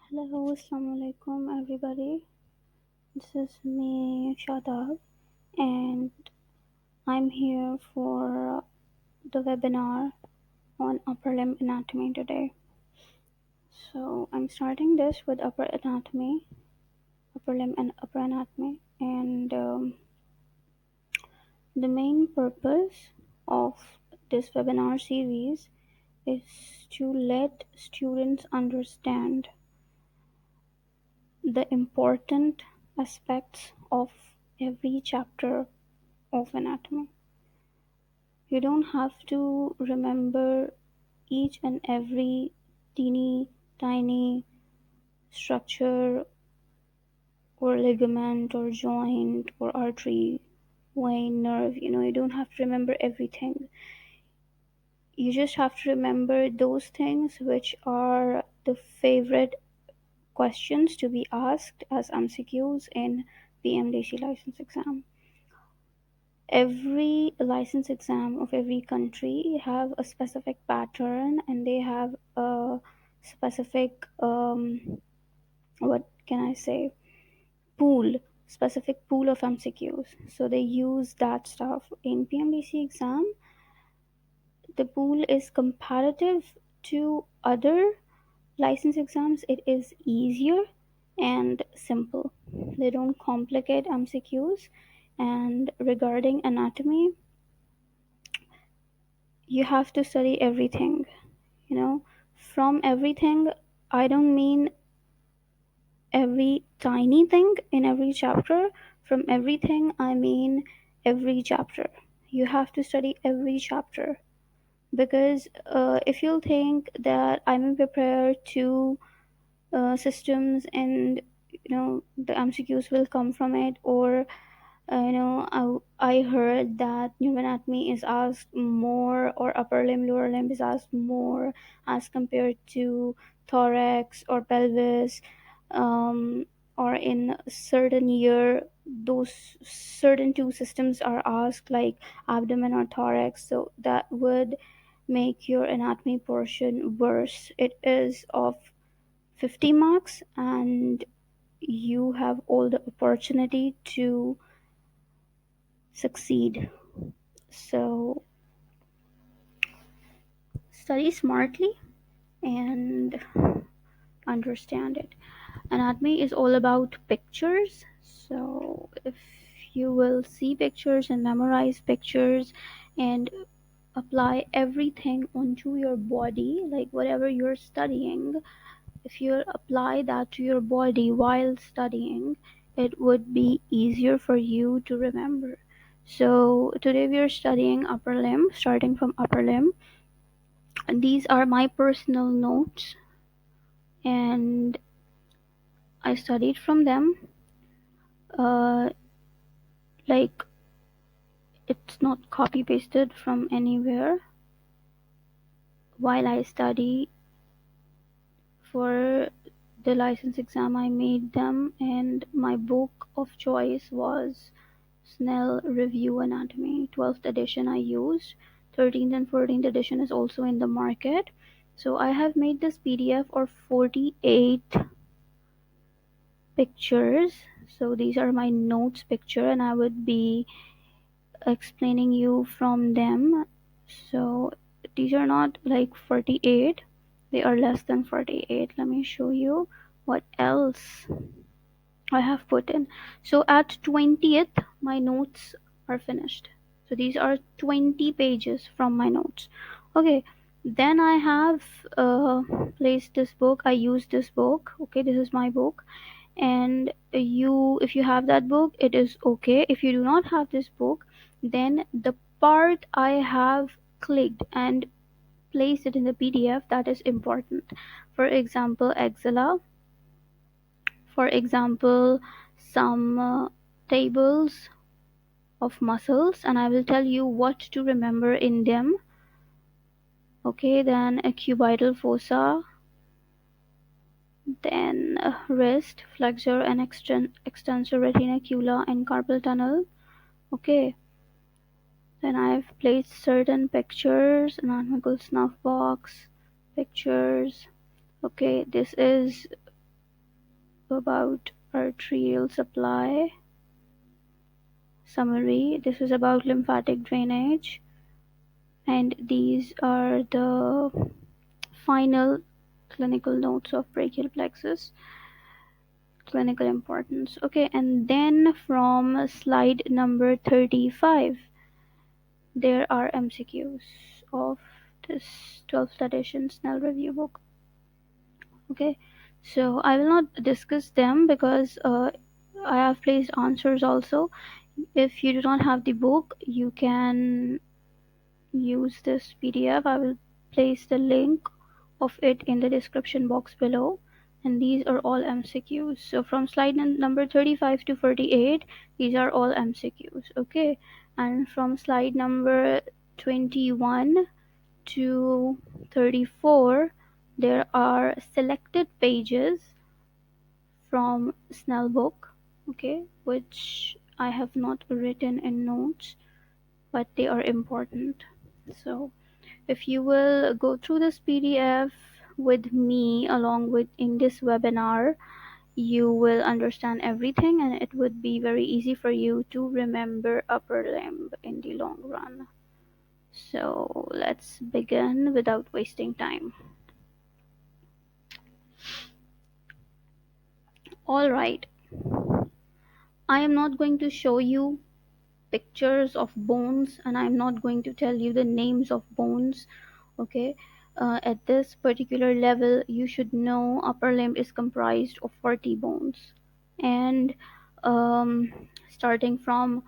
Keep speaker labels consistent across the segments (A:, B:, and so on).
A: Hello, Assalamualaikum everybody. This is me, Shadab, and I'm here for the webinar on upper limb anatomy today. So I'm starting this with upper limb and upper anatomy, and the main purpose of this webinar series is to let students understand the important aspects of every chapter of anatomy. You don't have to remember each and every teeny tiny structure or ligament or joint or artery, vein, nerve. You don't have to remember everything. You just have to remember those things which are the favorite questions to be asked as MCQs in pmdc license exam. Every license exam of every country have a specific pattern, and they have a specific what can I say specific pool of MCQs. So they use that stuff. In pmdc exam, the pool is comparative to other license exams. It is easier and simple. They don't complicate MCQs. And regarding anatomy, you have to study everything. From everything, I don't mean every tiny thing in every chapter. From everything, I mean every chapter. You have to study every chapter, because if you'll think that I'm prepared to systems and the MCQs will come from it, or I heard that pneumonatomy is asked more, or upper limb, lower limb is asked more as compared to thorax or pelvis. Or in certain year, those certain two systems are asked, like abdomen or thorax. So that would make your anatomy portion worse. It is of 50 marks, and you have all the opportunity to succeed. So study smartly and understand it. Anatomy is all about pictures. So if you will see pictures and memorize pictures and apply everything onto your body, like whatever you're studying, if you apply that to your body while studying, it would be easier for you to remember. So today we are studying upper limb, starting from upper limb. And these are my personal notes, and I studied from them. Uh, like, it's not copy pasted from anywhere. While I study for the license exam, I made them, and my book of choice was Snell Review Anatomy, 12th edition I used. 13th and 14th edition is also in the market. So I have made this PDF of 48 pictures. So these are my notes picture, and I would be explaining you from them. So these are not like 48, they are less than 48. Let me show you what else I have put in. So at 20th, my notes are finished. So these are 20 pages from my notes. Okay, then I have placed this book. I use this book. Okay, this is my book. And if you have that book, it is okay. If you do not have this book, then the part I have clicked and placed it in the PDF, that is important. For example, axilla. For example, some tables of muscles, and I will tell you what to remember in them. Okay, then a cubital fossa, then wrist, flexor and extensor reticula and carpal tunnel. Okay, then I've placed certain pictures, anatomical snuff box, pictures. Okay, this is about arterial supply. Summary: this is about lymphatic drainage, and these are the final clinical notes of brachial plexus. Clinical importance. Okay, and then from slide number 35, there are MCQs of this 12th edition Snell review book. Okay, so I will not discuss them because I have placed answers also. If you do not have the book, you can use this PDF. I will place the link of it in the description box below, and these are all MCQs. So from slide number 35 to 48, these are all MCQs. Okay, and from slide number 21 to 34, there are selected pages from Snell book, okay, which I have not written in notes, but they are important. So if you will go through this PDF with me along with in this webinar, you will understand everything, and it would be very easy for you to remember upper limb in the long run. So let's begin without wasting time. All right, I am not going to show you pictures of bones, and I'm not going to tell you the names of bones. Okay, at this particular level you should know upper limb is comprised of 40 bones, and starting from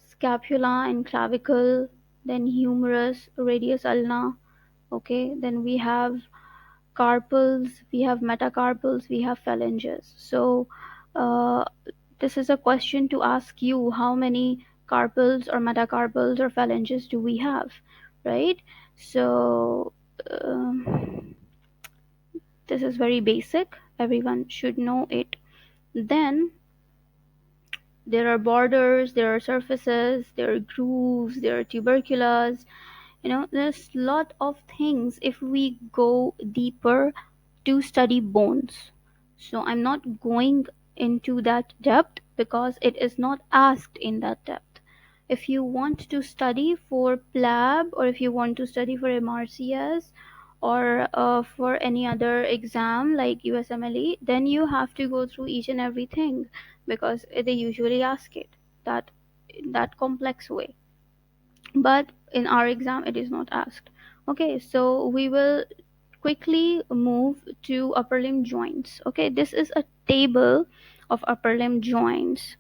A: scapula and clavicle, then humerus, radius ulna. Okay, then we have carpals, we have metacarpals, we have phalanges. So uh, this is a question to ask you: how many carpals or metacarpals or phalanges do we have, right? So this is very basic, everyone should know it. Then there are borders, there are surfaces, there are grooves, there are tuberculars. There's a lot of things if we go deeper to study bones. So I'm not going into that depth because it is not asked in that depth. If you want to study for PLAB, or if you want to study for MRCS, or for any other exam like USMLE, then you have to go through each and everything, because they usually ask it that in that complex way. But in our exam it is not asked. Okay, so we will quickly move to upper limb joints. Okay, this is a table of upper limb joints.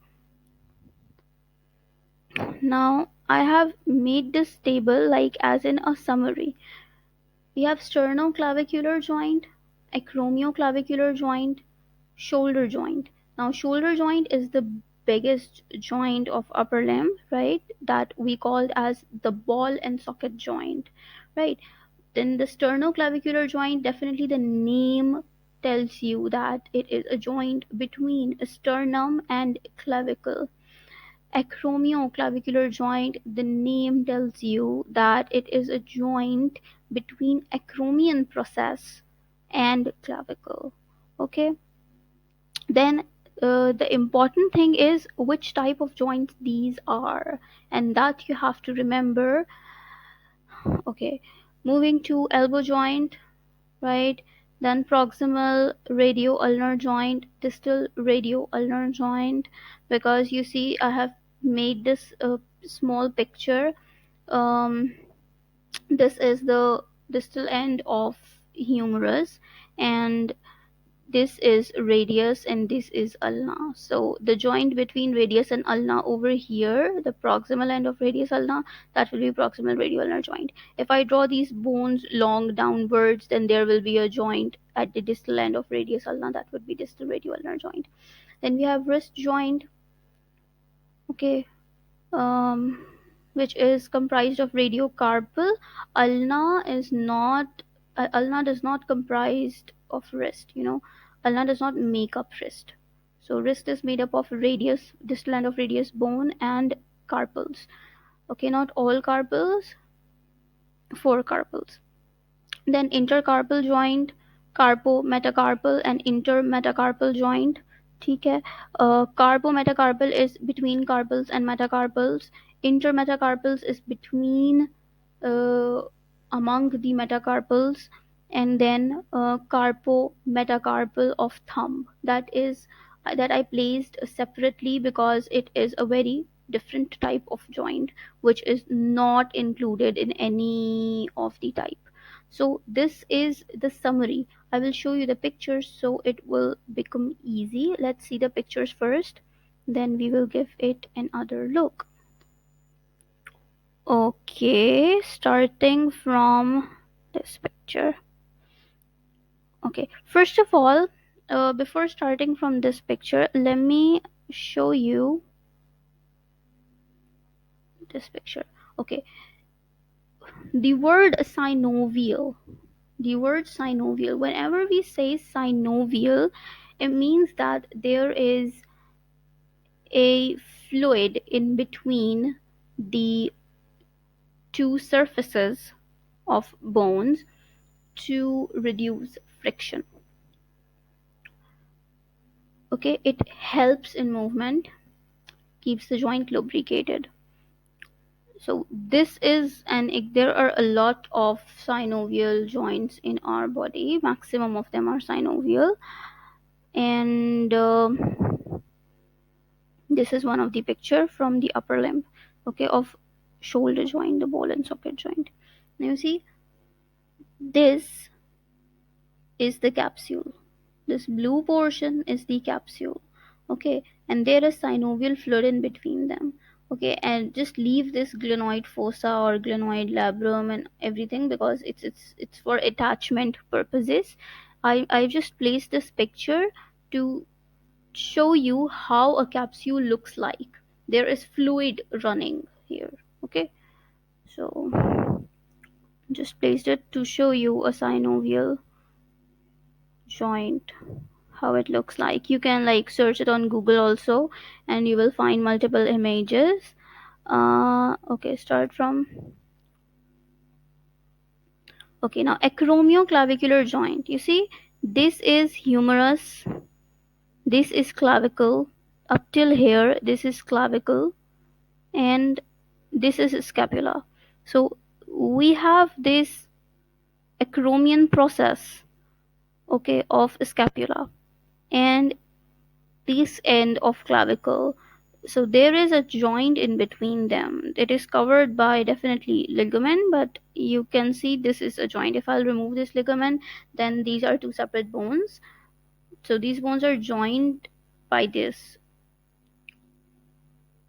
A: Now I have made this table like as in a summary. We have sternoclavicular joint, acromioclavicular joint, shoulder joint. Now shoulder joint is the biggest joint of upper limb, right? That we called as the ball and socket joint, right? Then the sternoclavicular joint, definitely the name tells you that it is a joint between sternum and clavicle. Acromioclavicular joint, the name tells you that it is a joint between acromion process and clavicle. Okay, then the important thing is which type of joints these are, and that you have to remember. Okay, moving to elbow joint, right? Then proximal radioulnar joint, distal radioulnar joint, because you see I have made this small picture. um, this is the distal end of humerus, and this is radius, and this is ulna. So the joint between radius and ulna over here, the proximal end of radius ulna, that will be proximal radioulnar joint. If I draw these bones long downwards, then there will be a joint at the distal end of radius ulna, that would be distal radioulnar joint. Then we have wrist joint. Okay, um, which is comprised of radiocarpal. Ulna is not, ulna does not comprised of wrist. Ulna does not make up wrist. So wrist is made up of radius, distal end of radius bone, and carpals. Okay, not all carpals, four carpals. Then intercarpal joint, कार्पो मेटाcarpal and intermetacarpal joint. ठीक है. Carpo metacarpal is between carpals and metacarpals. Intermetacarpals is between, uh, among the metacarpals. And then carpo metacarpal of thumb, that is that I placed separately because it is a very different type of joint which is not included in any of the type. So this is the summary. I will show you the pictures so it will become easy. Let's see the pictures first, then we will give it another look. Okay, starting from this picture. Okay, first of all, before starting from this picture, let me show you this picture. Okay, the word synovial. The word synovial. Whenever we say synovial, it means that there is a fluid in between the two surfaces of bones to reduce friction. Okay, it helps in movement, keeps the joint lubricated. So this is there are a lot of synovial joints in our body. Maximum of them are synovial, and this is one of the picture from the upper limb, okay, of shoulder joint, the ball and socket joint. Now you see, this is the capsule. This blue portion is the capsule, okay, and there is synovial fluid in between them. Okay, and just leave this glenoid fossa or glenoid labrum and everything because it's for attachment purposes. I just placed this picture to show you how a capsule looks like. There is fluid running here. Okay, so just placed it to show you a synovial joint, how it looks like. You can like search it on Google also, and you will find multiple images. Okay, start from. Okay, now acromioclavicular joint. You see, this is humerus, this is clavicle. Up till here, this is clavicle, and this is scapula. So we have this acromion process, okay, of scapula, and this end of clavicle. So there is a joint in between them. It is covered by definitely ligament, but you can see this is a joint. If I'll remove this ligament, then these are two separate bones. So these bones are joined by this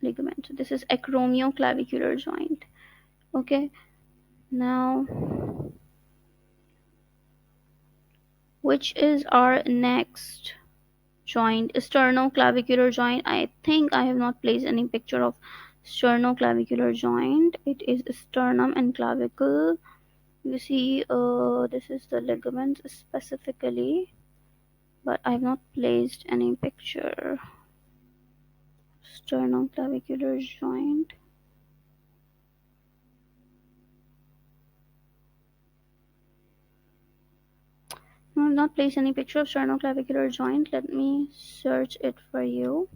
A: ligament. So this is acromioclavicular joint. Okay, now which is our next joint? Sternoclavicular joint. I think I have not placed any picture of sternoclavicular joint. It is sternum and clavicle. You see, this is the ligament specifically, but I have not placed any picture. Sternoclavicular joint. I have not placed any picture of sternoclavicular joint. Let me search it for you.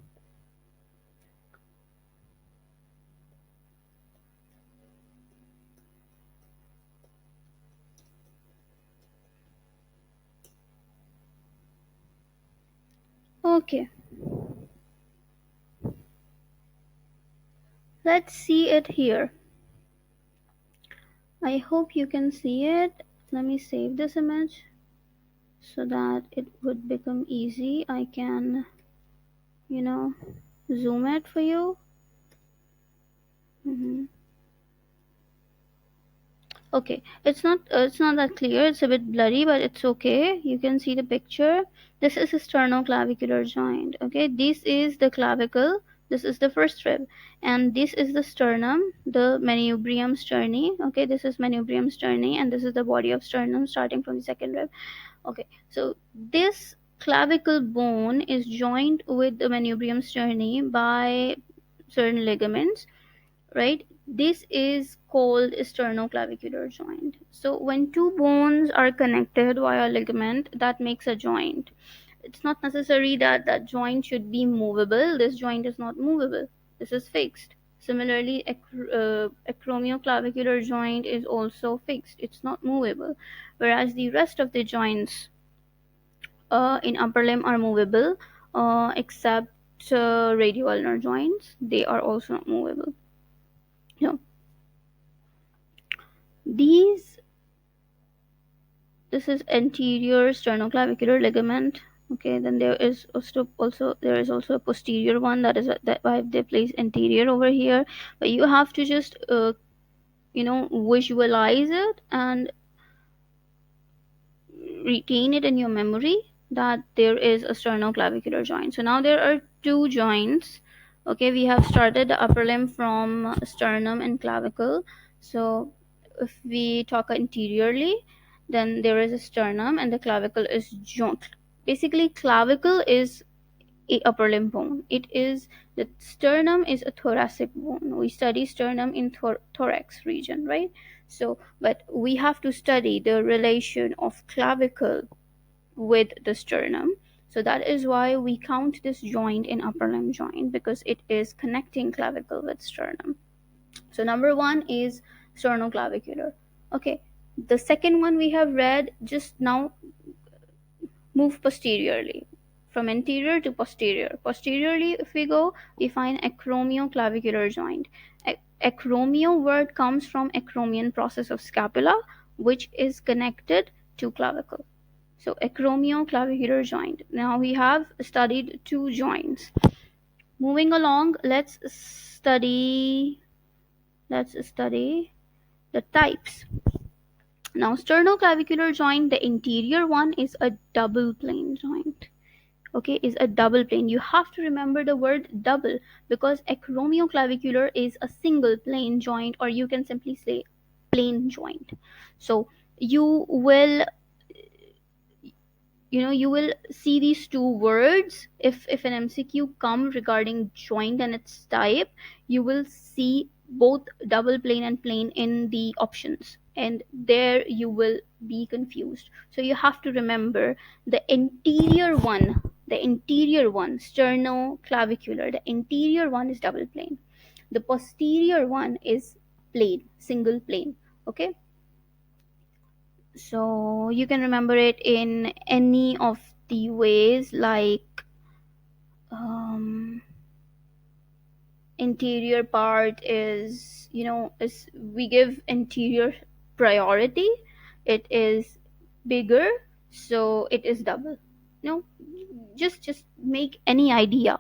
A: Okay, let's see it here. I hope you can see it. Let me save this image so that it would become easy. I can, zoom it for you. Okay, it's not that clear. It's a bit blurry, but it's okay. You can see the picture. This is a sternoclavicular joint. Okay, this is the clavicle. This is the first rib, and this is the sternum, the manubrium sterni. Okay, this is manubrium sterni, and this is the body of sternum starting from the second rib. Okay, so this clavicle bone is joined with the manubrium sterni by certain ligaments, right? This is called sternoclavicular joint. So when two bones are connected via ligament, that makes a joint. It's not necessary that that joint should be movable. This joint is not movable. This is fixed. Similarly, acromioclavicular joint is also fixed. It's not movable. Whereas the rest of the joints in upper limb are movable, except radioulnar joints. They are also not movable. No, these this is anterior sternoclavicular ligament. Okay, then there is also a posterior one, that why they place anterior over here. But you have to just visualize it and retain it in your memory that there is a sternoclavicular joint. So now there are two joints. Okay, we have started the upper limb from sternum and clavicle. So if we talk anteriorly, then there is a sternum and the clavicle is joint. Basically, clavicle is a upper limb bone. The sternum is a thoracic bone. We study sternum in thorax region, right? So but we have to study the relation of clavicle with the sternum. So that is why we count this joint in upper limb joint, because it is connecting clavicle with sternum. So number one is sternoclavicular. Okay, the second one we have read. Just now move posteriorly from anterior to posterior. Posteriorly, if we go, we find acromioclavicular joint. Acromio word comes from acromion process of scapula, which is connected to clavicle. So acromioclavicular joint. Now we have studied two joints. Moving along, let's study the types. Now sternoclavicular joint, the interior one is a double plane joint. Okay, is a double plane. You have to remember the word double, because acromioclavicular is a single plane joint, or you can simply say plane joint. So you will you will see these two words. If an MCQ come regarding joint and its type, you will see both double plane and plane in the options, and there you will be confused. So you have to remember the interior one sternoclavicular. The interior one is double plane, the posterior one is plane, single plane. Okay, so you can remember it in any of the ways, like um, interior part is we give interior priority. It is bigger, so it is double. No, just make any idea.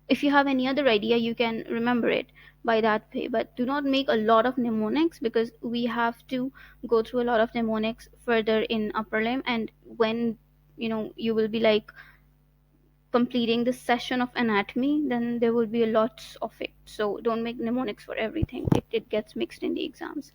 A: If you have any other idea, you can remember it by that way, but do not make a lot of mnemonics, because we have to go through a lot of mnemonics further in upper limb. And when you will be like completing this session of anatomy, then there will be a lot of it. So don't make mnemonics for everything. It gets mixed in the exams.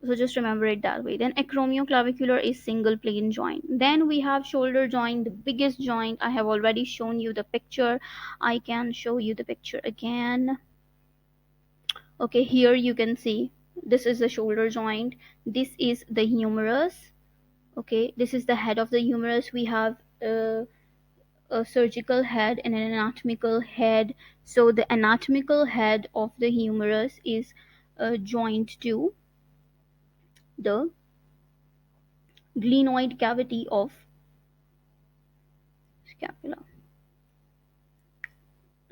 A: So just remember it that way. Then acromioclavicular is single plane joint. Then we have shoulder joint, the biggest joint. I have already shown you the picture. I can show you the picture again. Okay, here you can see this is the shoulder joint. This is the humerus. Okay, this is the head of the humerus. We have a surgical head and an anatomical head. So the anatomical head of the humerus is joined to the glenoid cavity of scapula.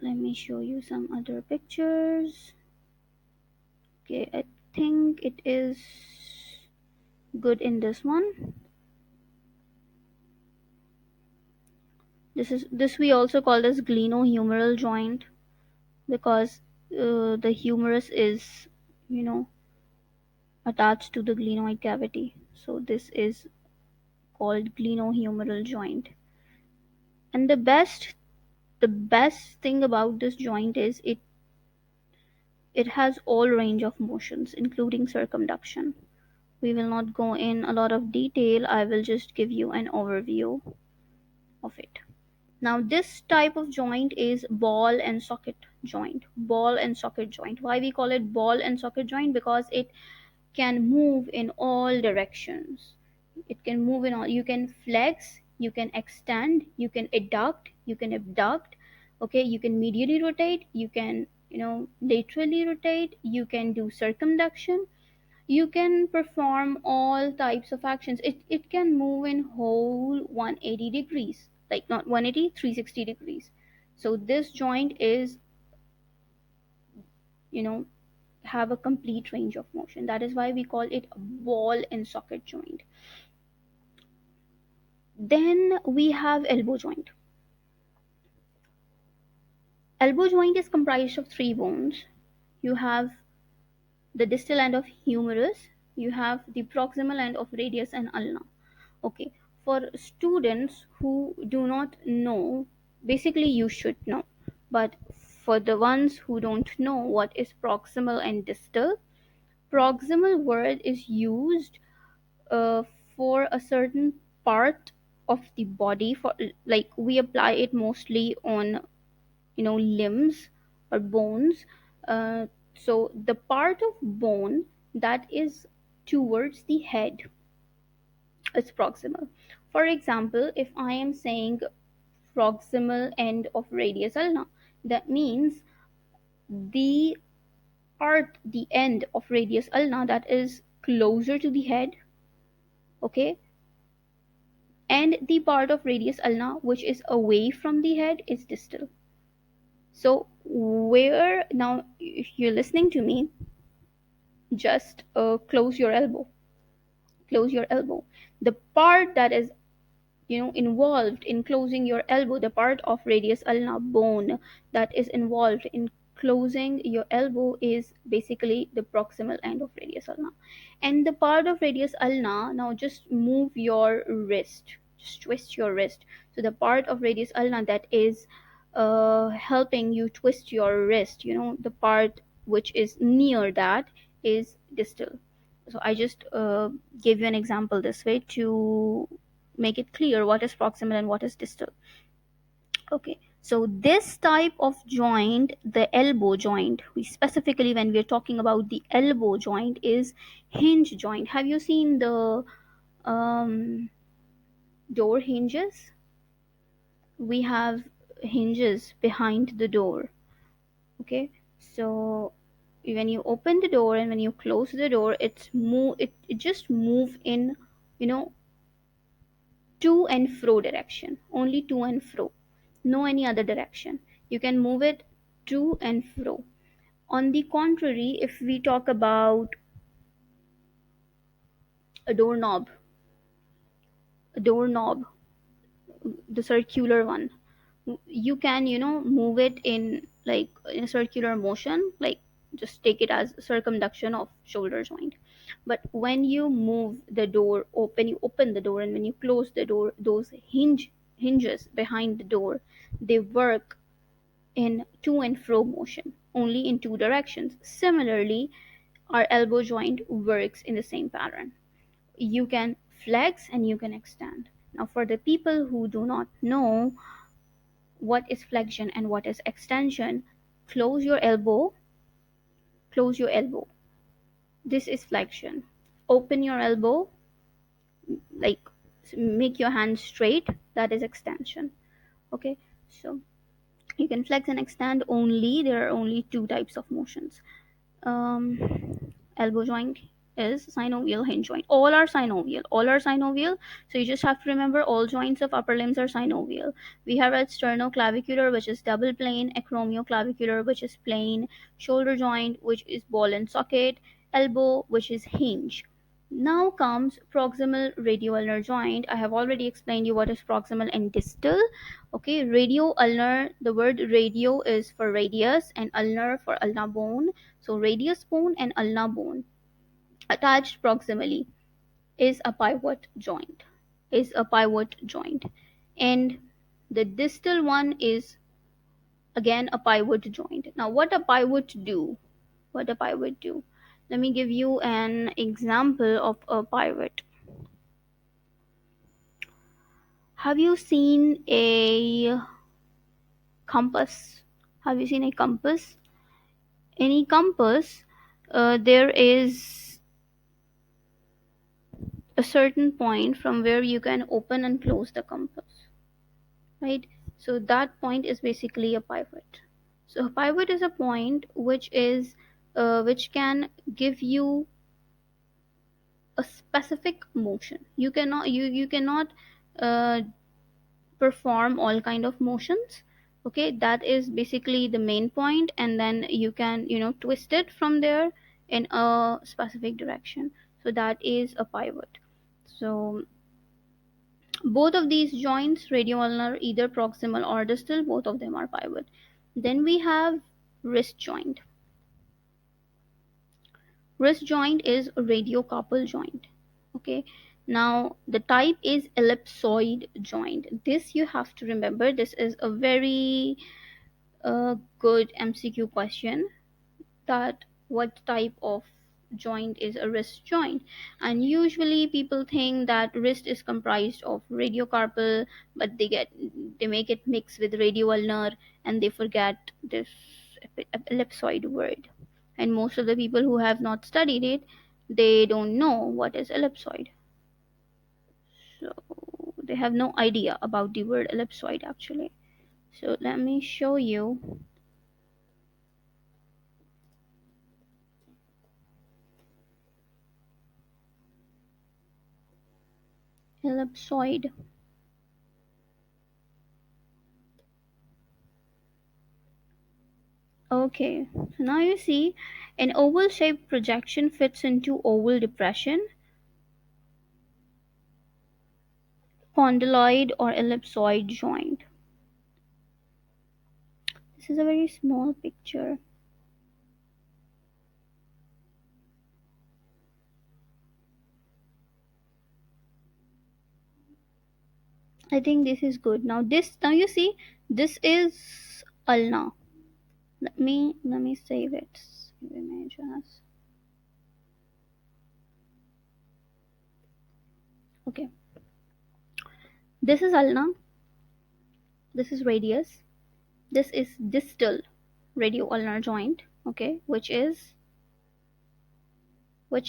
A: Let me show you some other pictures. Okay, I think it is good in this one. This we also call as glenohumeral joint, because the humerus is you know attached to the glenoid cavity. So this is called glenohumeral joint. And the best thing about this joint is it has all range of motions, including circumduction. We will not go in a lot of detail. I will just give you an overview of it. Now this type of joint is ball and socket joint. Ball and socket joint. Why we call it ball and socket joint? Because it can move in all directions. It can move in all. You can flex, you can extend, you can adduct, you can abduct. Okay, you can medially rotate, you can, laterally rotate, you can do circumduction, you can perform all types of actions. It can move in whole 180 degrees, like not 180, 360 degrees. So this joint is, you know have a complete range of motion. That is why we call it a ball and socket joint. Then we have elbow joint. Elbow joint is comprised of three bones. You have the distal end of humerus, you have the proximal end of radius and ulna. Okay, for students who do not know, basically you should know, but for the ones who don't know what is proximal and distal, proximal word is used uh, for a certain part of the body, for like we apply it mostly on, limbs or bones. uh, so the part of bone that is towards the head is proximal. For example, if I am saying proximal end of radius ulna, that means the the end of radius ulna that is closer to the head, okay, and the part of radius ulna which is away from the head is distal. So where now, if you're listening to me, just close your elbow. Close your elbow. The part that is, involved in closing your elbow, the part of radius ulna bone that is involved in closing your elbow is basically the proximal end of radius ulna. And the part of radius ulna, now just move your wrist, just twist your wrist. So the part of radius ulna that is helping you twist your wrist, the part which is near that is distal. So I just gave you an example this way to make it clear what is proximal and what is distal. Okay, so this type of joint, the elbow joint, we specifically, when we're talking about the elbow joint, is hinge joint. Have you seen the um, door hinges? We have hinges behind the door. Okay, so when you open the door and when you close the door, it just move in, you know to and fro direction, only to and fro, no any other direction. You can move it to and fro. On the contrary, if we talk about a doorknob, the circular one, you can, move it in like in a circular motion, like just take it as circumduction of shoulder joint. But when you move the door open, you open the door, and when you close the door, those hinges behind the door, they work in to and fro motion, only in two directions. Similarly, our elbow joint works in the same pattern. You can flex and you can extend. Now for the people who do not know what is flexion and what is extension, close your elbow, close your elbow. This is flexion. Open your elbow, like make your hand straight, that is extension. Okay, so you can flex and extend only, there are only two types of motions. Elbow joint is synovial, hinge joint. All are synovial. All are synovial. So you just have to remember all joints of upper limbs are synovial. We have a sternoclavicular, which is double plane, acromioclavicular, which is plane, shoulder joint, which is ball and socket, elbow, which is hinge. Now comes proximal radioulnar joint. I have already explained you what is proximal and distal. Okay, radioulnar, the word radio is for radius and ulnar for ulna bone. So radius bone and ulna bone attached proximally is a pivot joint. Is a pivot joint. And the distal one is again a pivot joint. Now what a pivot do? What a pivot do? Let me give you an example of a pivot. Have you seen a compass? Have you seen a compass? Any compass, there is a certain point from where you can open and close the compass, right? So that point is basically a pivot. So a pivot is a point which can give you a specific motion. You cannot uh, perform all kind of motions. Okay, that is basically the main point, and then you can twist it from there in a specific direction. So that is a pivot. So both of these joints, radioulnar, either proximal or distal, both of them are pivot. Then we have wrist joint. Wrist joint is a radiocarpal joint. Okay, now the type is ellipsoid joint. This you have to remember. This is a very good MCQ question, that what type of joint is a wrist joint. And usually people think that wrist is comprised of radiocarpal, but they make it mix with radioulnar, and they forget this ellipsoid word. And most of the people who have not studied it, they don't know what is ellipsoid. So they have no idea about the word ellipsoid actually. So let me show you. Ellipsoid. Okay, so now you see an oval shaped projection fits into oval depression, condyloid or ellipsoid joint. This is a very small picture. I think this is good. Now you see this is ulna. Let me save it. Save image as. Okay. This is ulna. This is radius. This is distal radioulnar joint. Okay, which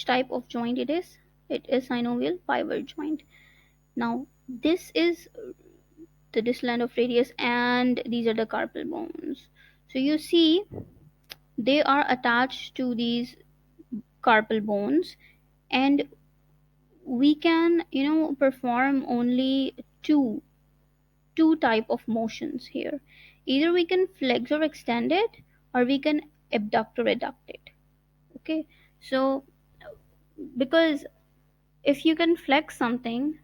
A: type of joint it is? It is synovial pivot joint. Now this is the distal end of radius, and these are the carpal bones. So you see they are attached to these carpal bones, and we can perform only two type of motions here. Either we can flex or extend it, or we can abduct or adduct it. Okay, so because if you can flex something,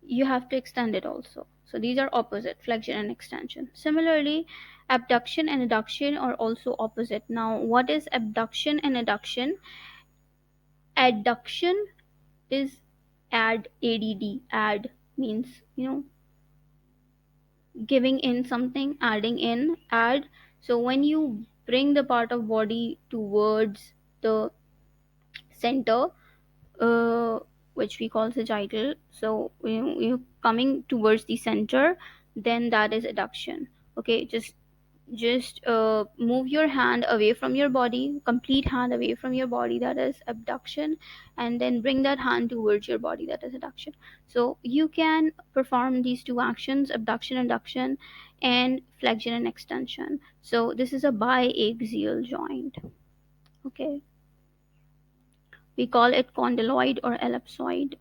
A: you have to extend it also. So these are opposite, flexion and extension. Similarly, abduction and adduction are also opposite. Now what is abduction and adduction? Adduction is add means giving in something, adding in, add. So when you bring the part of body towards the center, uh, which we call sagittal, so you coming towards the center, then that is adduction. Okay, just move your hand away from your body, complete hand away from your body, that is abduction, and then bring that hand towards your body, that is adduction. So you can perform these two actions, abduction, adduction, and flexion and extension. So this is a biaxial joint. Okay, we call it condyloid or ellipsoid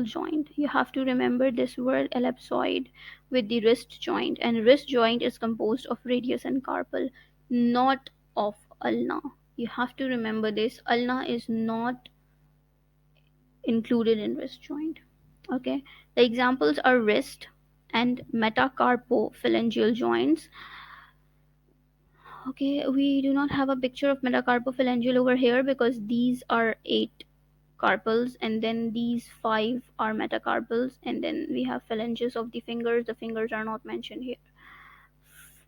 A: joint. You have to remember this word ellipsoid with the wrist joint, and wrist joint is composed of radius and carpal, not of ulna. You have to remember this. Ulna is not included in wrist joint. Okay, the examples are wrist and metacarpophalangeal joints. Okay, we do not have a picture of metacarpophalangeal over here because these are 8 carpals, and then these 5 are metacarpals, and then we have phalanges of the fingers. The fingers are not mentioned here.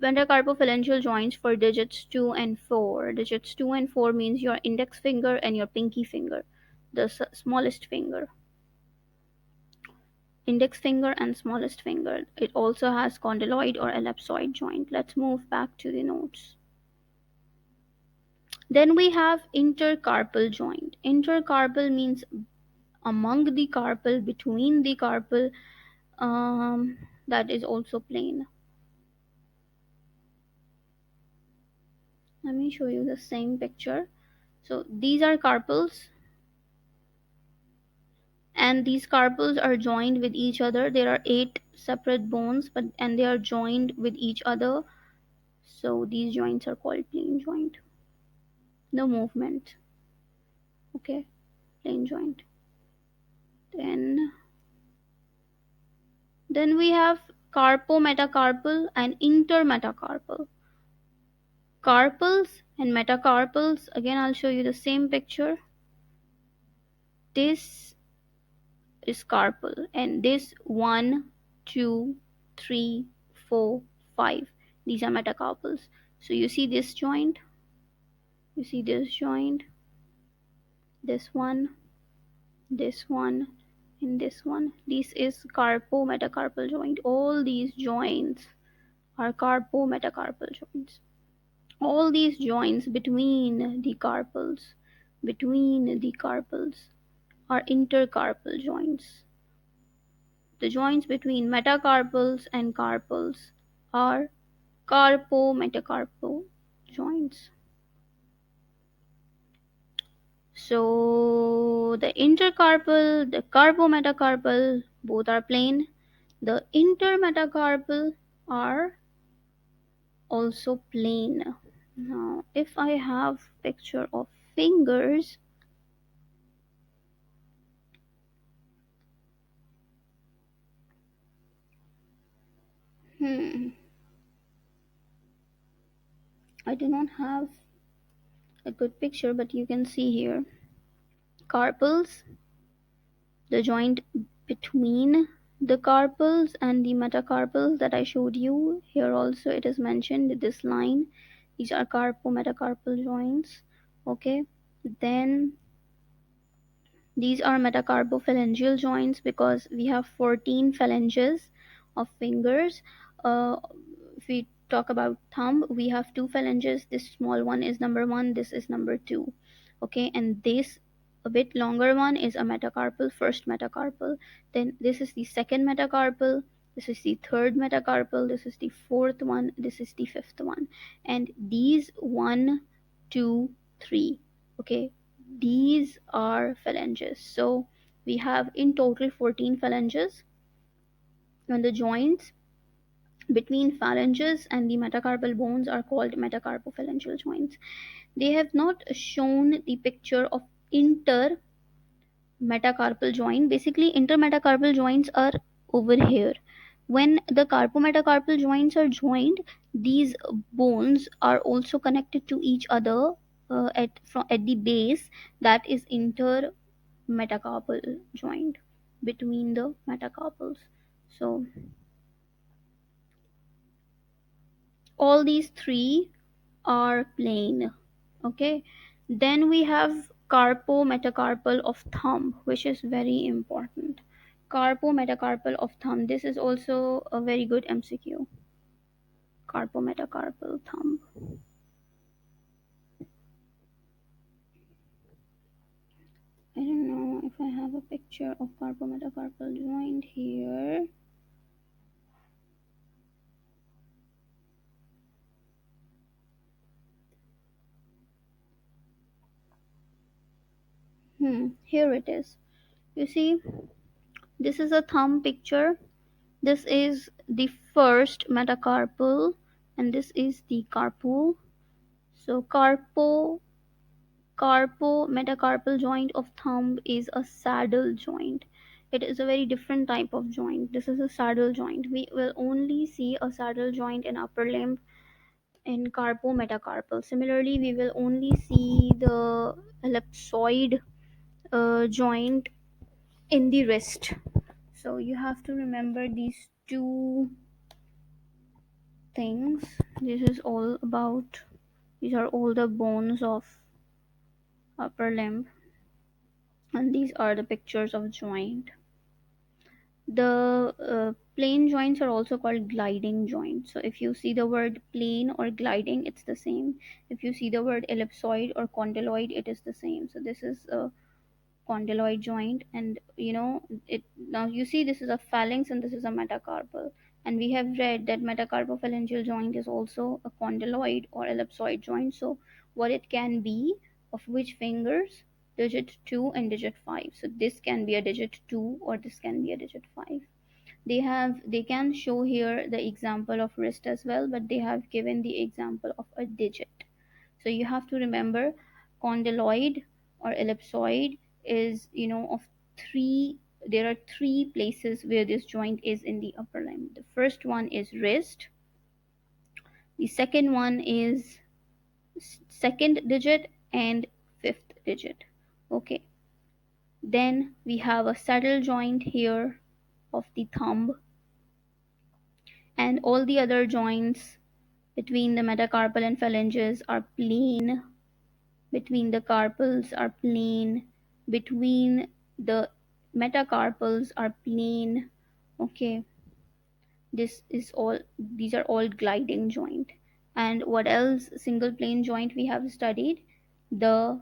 A: Metacarpophalangeal joints for digits 2 and 4. Digits 2 and 4 means your index finger and your pinky finger, the smallest finger. index finger and smallest finger. It also has condyloid or ellipsoid joint. Let's move back to the notes. Then we have intercarpal joint. Intercarpal means among the carpal, between the carpal, that is also plane. Let me show you the same picture. So these are carpals, and these carpals are joined with each other. There are 8 separate bones, and they are joined with each other. So these joints are called plane joint. No movement. Okay, plane joint. Then we have carpometacarpal and intermetacarpal. Carpals and metacarpals, again I'll show you the same picture. This is carpal, and this 1, 2, 3, 4, 5. These are metacarpals. So you see this joint, you see this joint, this one, and this one. This is carpometacarpal joint. All these joints are carpometacarpal joints. All these joints between the carpals are intercarpal joints. The joints between metacarpals and carpals are carpometacarpal joints. So the intercarpal, the carpometacarpal, both are plane. The intermetacarpal are also plane. Now, if I have picture of fingers, I do not have a good picture, but you can see here carpals, the joint between the carpals and the metacarpals that I showed you. Here also it is mentioned, this line. These are carpometacarpal joints. Okay, then these are metacarpophalangeal joints because we have 14 phalanges of fingers. If we talk about thumb, we have 2 phalanges. This small one is number 1, this is number 2. Okay, and this a bit longer one is a metacarpal, first metacarpal. Then this is the second metacarpal, this is the third metacarpal, this is the fourth one, this is the fifth one. And these 1, 2, 3, okay, these are phalanges. So we have in total 14 phalanges, and the joints between phalanges and the metacarpal bones are called metacarpophalangeal joints. They have not shown the picture of intermetacarpal joint. Basically, intermetacarpal joints are over here. When the carpometacarpal joints are joined, these bones are also connected to each other at the base. That is intermetacarpal joint between the metacarpals. So all these 3 are plane. Okay, then we have carpometacarpal of thumb, which is very important. Carpometacarpal of thumb, this is also a very good MCQ. Carpometacarpal thumb. I don't know if I have a picture of carpometacarpal joint here. Here it is. You see, this is a thumb picture. This is the first metacarpal, and this is the carpal. So carpometacarpal joint of thumb is a saddle joint. It is a very different type of joint. This is a saddle joint. We will only see a saddle joint in upper limb in carpometacarpal. Similarly, we will only see the ellipsoid joint in the wrist. So you have to remember these 2 things. This is all about, these are all the bones of upper limb, and these are the pictures of joint. The plane joints are also called gliding joints. So if you see the word plane or gliding, it's the same. If you see the word ellipsoid or condyloid, it is the same. So this is a condyloid joint, and it, now you see this is a phalanx and this is a metacarpal, and we have read that metacarpophalangeal joint is also a condyloid or ellipsoid joint. So what it can be, of which fingers? Digit 2 and digit 5. So this can be a digit 2 or this can be a digit 5. They can show here the example of wrist as well, but they have given the example of a digit. So you have to remember, condyloid or ellipsoid is, of three. There are three places where this joint is in the upper limb. The first one is wrist. The second one is second digit and fifth digit. Okay. Then we have a saddle joint here of the thumb, and all the other joints between the metacarpal and phalanges are plane, between the carpals are plane, between the metacarpals are plane. Okay, these are all gliding joint. And what else single plane joint we have studied? The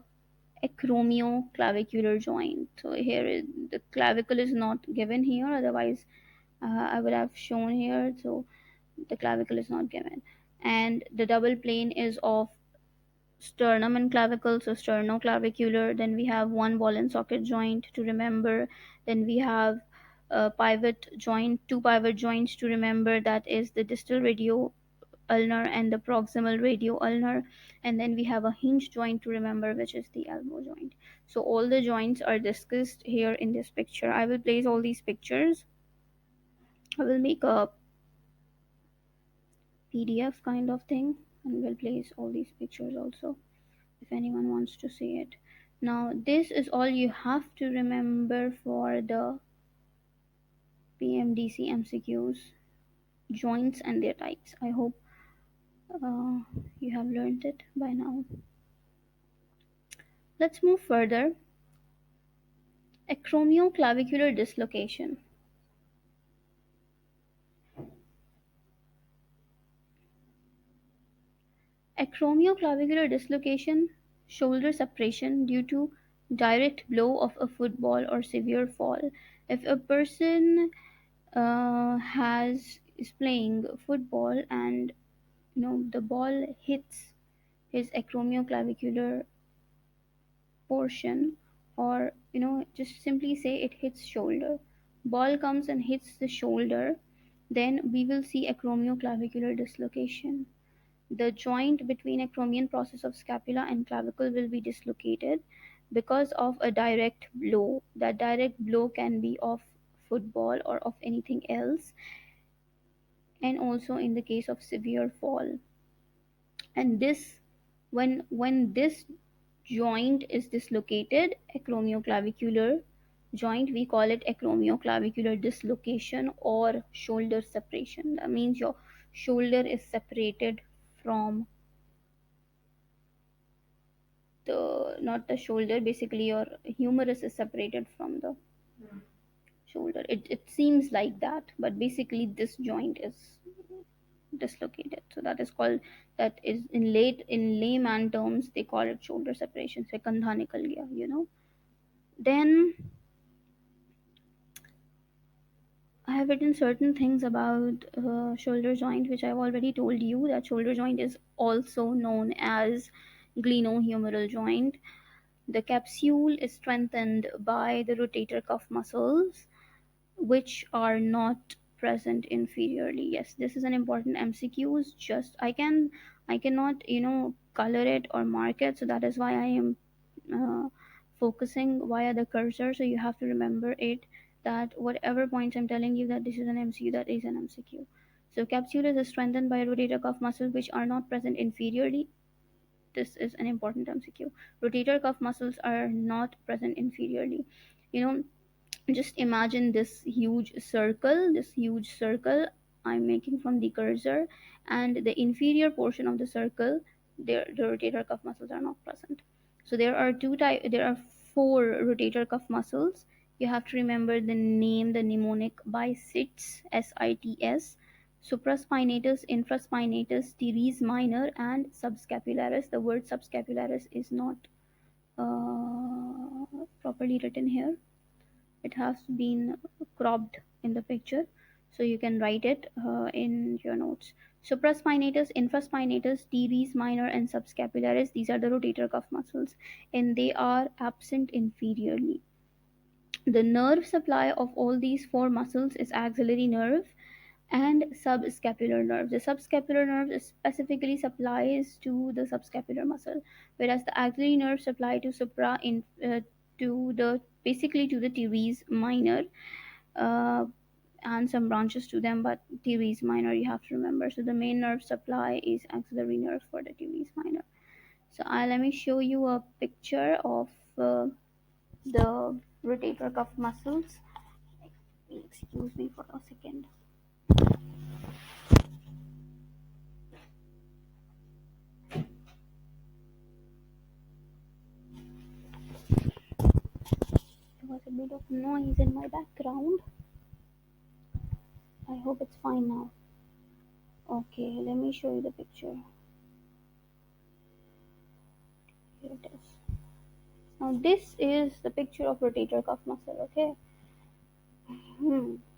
A: acromioclavicular joint. So the clavicle is not given here, otherwise I would have shown here. So the clavicle is not given. And the double plane is of sternum and clavicle, so sternoclavicular. Then we have one ball and socket joint to remember. Then we have a pivot joint, two pivot joints to remember, that is the distal radioulnar and the proximal radioulnar. And then we have a hinge joint to remember, which is the elbow joint. So all the joints are discussed here in this picture. I will place all these pictures. I will make a PDF kind of thing and will place all these pictures also, if anyone wants to see it. Now, this is all you have to remember for the pmdc MCQs, joints and their types. I hope uh, you have learned it by now. Let's move further. Acromioclavicular dislocation. Acromioclavicular dislocation, shoulder suppression due to direct blow of a football or severe fall. If a person is playing football and the ball hits his acromioclavicular portion, or just simply say it hits shoulder, ball comes and hits the shoulder, then we will see acromioclavicular dislocation. The joint between acromion process of scapula and clavicle will be dislocated because of a direct blow. That direct blow can be of football or of anything else, and also in the case of severe fall. And this, when this joint is dislocated, acromioclavicular joint, we call it acromioclavicular dislocation or shoulder separation. That means your shoulder is separated from the, not the shoulder, basically your humerus is separated from the shoulder. It seems like that, but basically this joint is dislocated. So that is called, that is in layman terms they call it shoulder separation. So kandha nikal gaya. Then I have written certain things about shoulder joint, which I've already told you, that shoulder joint is also known as glenohumeral joint. The capsule is strengthened by the rotator cuff muscles, which are not present inferiorly. Yes, this is an important MCQs. Just I cannot color it or mark it, so that is why I am uh, focusing via the cursor. So you have to remember it, that whatever points I'm telling you, that this is an MCQ, that is an MCQ. So capsule is strengthened by rotator cuff muscles which are not present inferiorly. This is an important MCQ. Rotator cuff muscles are not present inferiorly. You know, just imagine this huge circle I'm making from the cursor, and the inferior portion of the circle, the rotator cuff muscles are not present. So there are four rotator cuff muscles, You have to remember the name, the mnemonic by SITS, SITS, supraspinatus, infraspinatus, teres minor, and subscapularis. The word subscapularis is not properly written here. It has been cropped in the picture, so you can write it in your notes. Supraspinatus, infraspinatus, teres minor, and subscapularis, these are the rotator cuff muscles, and they are absent inferiorly. The nerve supply of all these four muscles is axillary nerve and subscapular nerve. The subscapular nerve specifically supplies to the subscapular muscle, whereas the axillary nerve supply to to the basically to the teres minor, uh, and some branches to them, but teres minor you have to remember. So the main nerve supply is axillary nerve for the teres minor. So let me show you a picture of the rotator cuff muscles. Excuse me for a second. There was a bit of noise in my background. I hope it's fine now. Okay, let me show you the picture. Here it is. Now this is the picture of rotator cuff muscle, okay?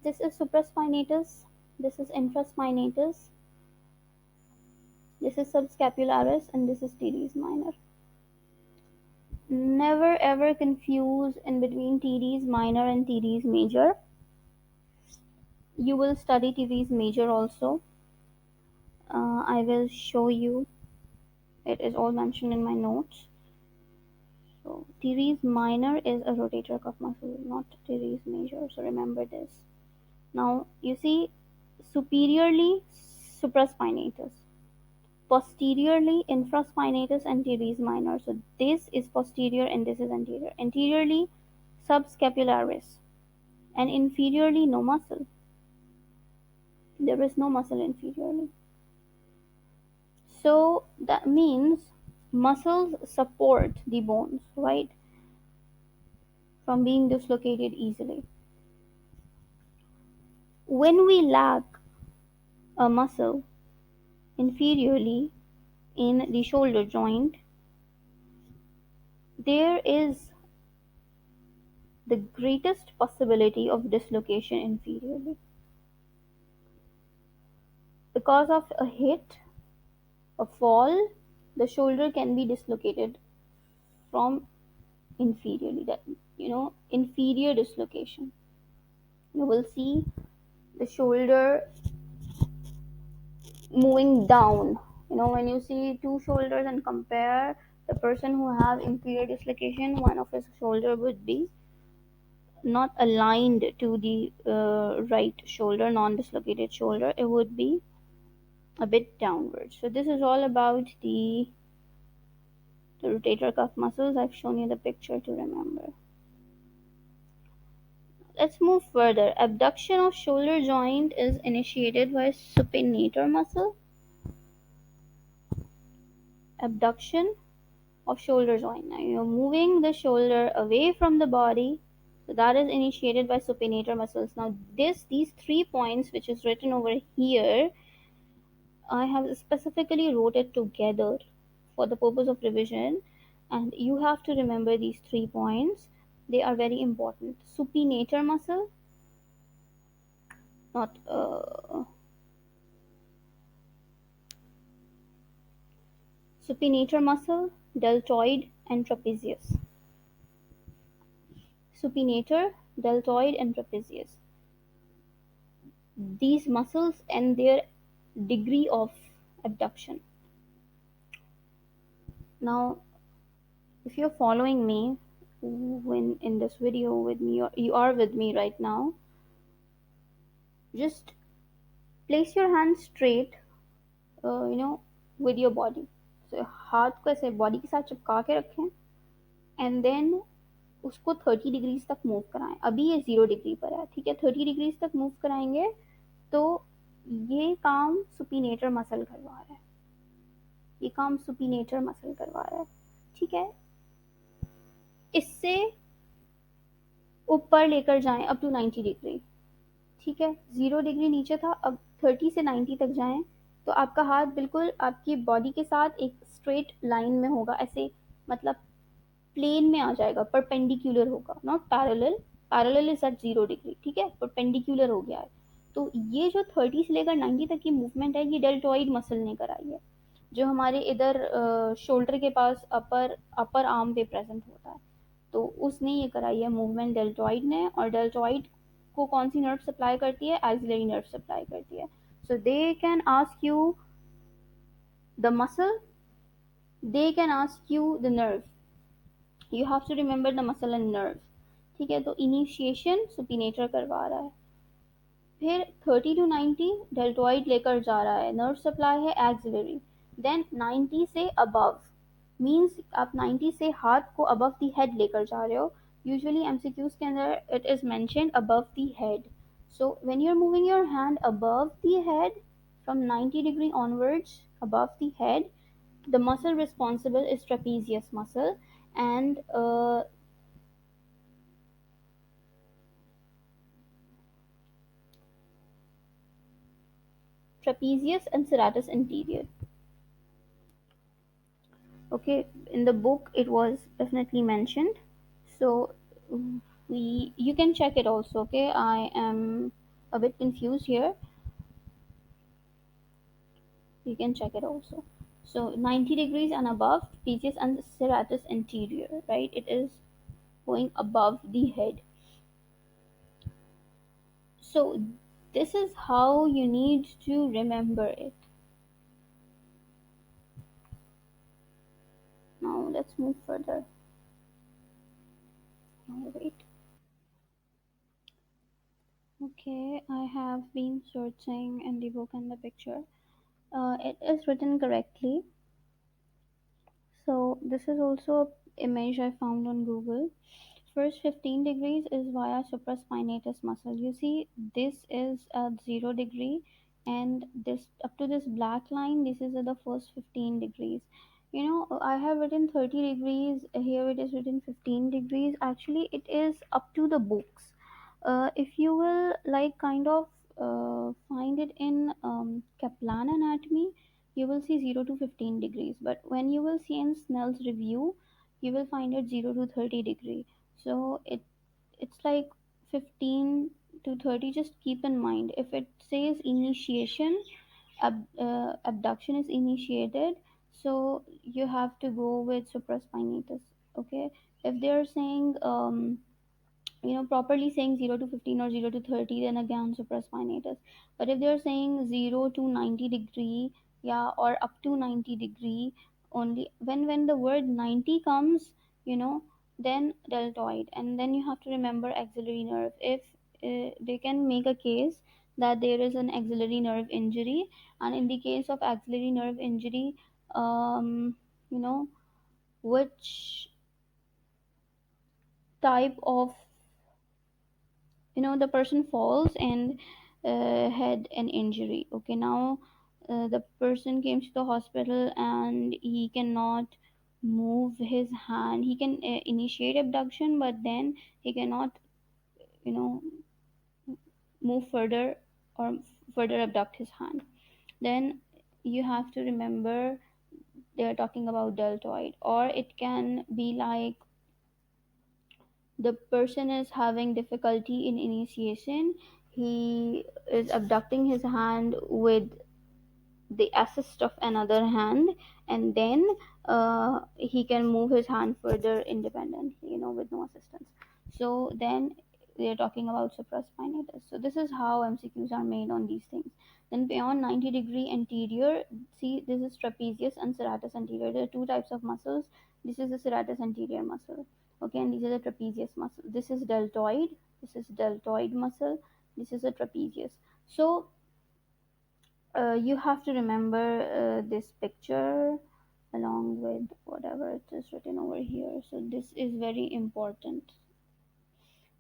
A: This is supraspinatus, this is infraspinatus, this is subscapularis, and this is teres minor. Never ever confuse in between teres minor and teres major. You will study teres major also. I will show you. It is all mentioned in my notes. So teres minor is a rotator cuff muscle, not teres major. So remember this. Now you see, superiorly supraspinatus, posteriorly infraspinatus and teres minor. So this is posterior and this is anterior. Anteriorly subscapularis, and inferiorly no muscle. There is no muscle inferiorly. So that means muscles support the bones, right, from being dislocated easily. When we lack a muscle inferiorly in the shoulder joint, there is the greatest possibility of dislocation inferiorly. Because of a hit, a fall, the shoulder can be dislocated from inferiorly. That, inferior dislocation. You will see the shoulder moving down. When you see two shoulders and compare the person who have inferior dislocation, one of his shoulder would be not aligned to the right shoulder, non-dislocated shoulder. It would be a bit downwards. So this is all about the rotator cuff muscles. I've shown you the picture to remember. Let's move further. Abduction of shoulder joint is initiated by supinator muscle. Abduction of shoulder joint. Now you're moving the shoulder away from the body. So that is initiated by supinator muscles. Now these 3 points which is written over here, I have specifically wrote it together for the purpose of revision, and you have to remember these 3 points. They are very important. Supinator muscle, not supinator muscle, deltoid, and trapezius. Supinator, deltoid, and trapezius. These muscles and their degree of abduction. Now, if you're following me when in this video with me, or you are with me right now, just place your hands straight, with your body. So हाथ को ऐसे body के साथ चिपका के रखें, and then उसको 30 degrees तक मूव कराएं. अभी ये 0 डिग्री पर है, ठीक है. 30 डिग्रीज तक मूव कराएंगे तो ये काम सुपिनेटर मसल करवा रहा है. ये काम सुपिनेटर मसल करवा रहा है, ठीक है. इससे ऊपर लेकर जाएं अप टू 90 डिग्री। ठीक है, 0 डिग्री नीचे था, अब 30 से 90 तक जाएं, तो आपका हाथ बिल्कुल आपकी बॉडी के साथ एक स्ट्रेट लाइन में होगा, ऐसे मतलब प्लेन में आ जाएगा, परपेंडिकुलर होगा, not parallel. Parallel is at 0 degree, ठीक है, परपेंडिकुलर हो गया है। तो ये जो 30 से लेकर 90 तक की मूवमेंट है, ये डेल्टॉइड मसल ने कराई है, जो हमारे इधर शोल्डर के पास अपर अपर आर्म पे प्रेजेंट होता है। तो उसने ये कराई है मूवमेंट डेल्टॉइड ने, और डेल्टॉइड को कौन सी नर्व सप्लाई करती है? एक्सिलरी नर्व सप्लाई करती है। So they can ask you the muscle, they can ask you the nerve, you have to remember the muscle and nerve. ठीक है, तो इनिशिएशन सुपिनेटर करवा रहा है, फिर 30 to 90 डेल्टोइड लेकर जा रहा है, नर्व सप्लाई है एक्सिलरी। देन 90 से अबव मीन्स आप 90 से हाथ को अबव द हेड लेकर जा रहे हो। यूजुअली एमसीक्यूज के अंदर it is mentioned above the head. So when you are moving your hand above the head from 90 degree onwards above the head, the muscle responsible is trapezius muscle, and trapezius and serratus anterior. Okay, in the book it was definitely mentioned. So we you can check it also. Okay, I am a bit confused here. You can check it also. So 90 degrees and above, trapezius and serratus anterior, right? It is going above the head. So this is how you need to remember it. Now let's move further. Oh, wait. Okay, I have been searching in the book and the picture. It is written correctly. So this is also a image I found on Google. First 15 degrees is via supraspinatus muscle. You see, this is at 0 degree, and this up to this black line, this is at the first 15 degrees. You know, I have written 30 degrees, here it is written 15 degrees. Actually, it is up to the books. If you will like kind of find it in Kaplan anatomy, you will see 0 to 15 degrees. But when you will see in Snell's review, you will find it 0 to 30 degree. So it's like 15 to 30. Just keep in mind, if it says initiation, abduction is initiated, so you have to go with supraspinatus. Okay, if they are saying properly saying 0 to 15 or 0 to 30, then again supraspinatus. But if they're saying 0 to 90 degree, yeah, or up to 90 degree, only when the word 90 comes, you know then deltoid, and then you have to remember axillary nerve. If they can make a case that there is an axillary nerve injury, and in the case of axillary nerve injury, you know which type of, the person falls and had an injury. Okay, now the person came to the hospital and he cannot move his hand. He can initiate abduction, but then he cannot you know move further or further abduct his hand. Then you have to remember they are talking about deltoid. Or it can be like the person is having difficulty in initiation, he is abducting his hand with the assist of another hand, and then he can move his hand further independently, with no assistance. So then they're talking about supraspinatus. So this is how MCQs are made on these things. Then beyond 90 degree anterior, see, this is trapezius and serratus anterior. There are two types of muscles. This is the serratus anterior muscle. Okay, and these are the trapezius muscle. This is deltoid. This is deltoid muscle. This is a trapezius. So you have to remember this picture along with whatever it is written over here. So this is very important.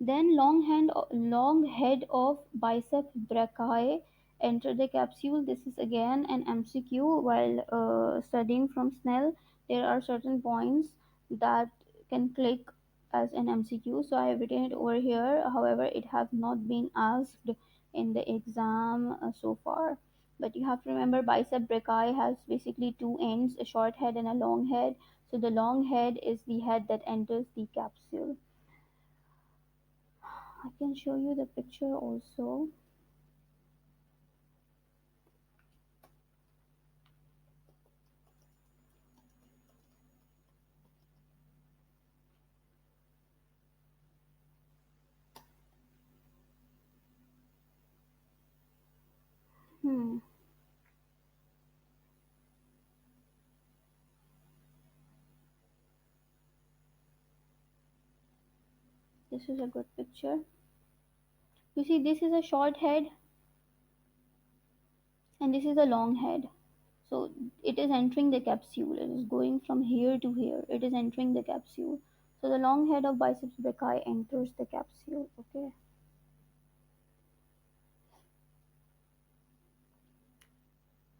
A: Then long head of bicep brachii enter the capsule. This is again an MCQ. While studying from Snell, there are certain points that can click as an MCQ, so I have written it over here. However, it has not been asked in the exam so far. But you have to remember bicep brachii has basically two ends, a short head and a long head. So the long head is the head that enters the capsule. I can show you the picture also. Hmm. This is a good picture. You see, this is a short head and this is a long head. So it is entering the capsule. It is going from here to here. It is entering the capsule. So the long head of biceps brachii enters the capsule. Okay.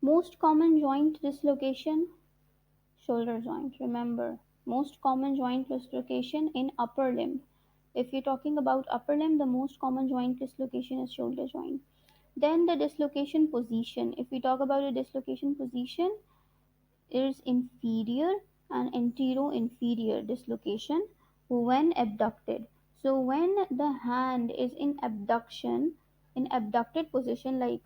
A: Most common joint dislocation, shoulder joint. Remember, most common joint dislocation in upper limb. If you're talking about upper limb, the most common joint dislocation is shoulder joint. Then the dislocation position. If we talk about a dislocation position, is inferior and antero-inferior dislocation when abducted. So when the hand is in abducted position, like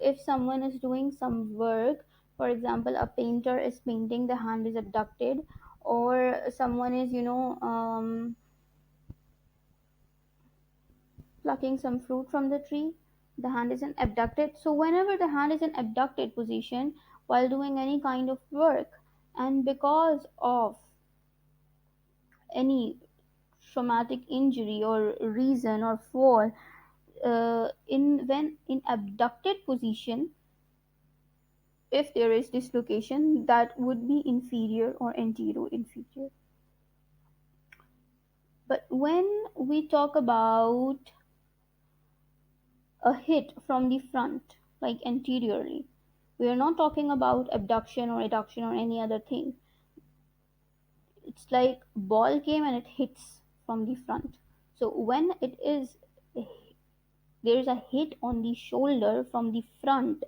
A: if someone is doing some work, for example, a painter is painting, the hand is abducted, or someone is, plucking some fruit from the tree, the hand is in abducted. So whenever the hand is in abducted position while doing any kind of work, and because of any traumatic injury or reason or fall, in when in abducted position, if there is dislocation, that would be inferior or antero inferior. But when we talk about a hit from the front, like anteriorly, we are not talking about abduction or adduction or any other thing. It's like ball came and it hits from the front. So when it is, there is a hit on the shoulder from the front,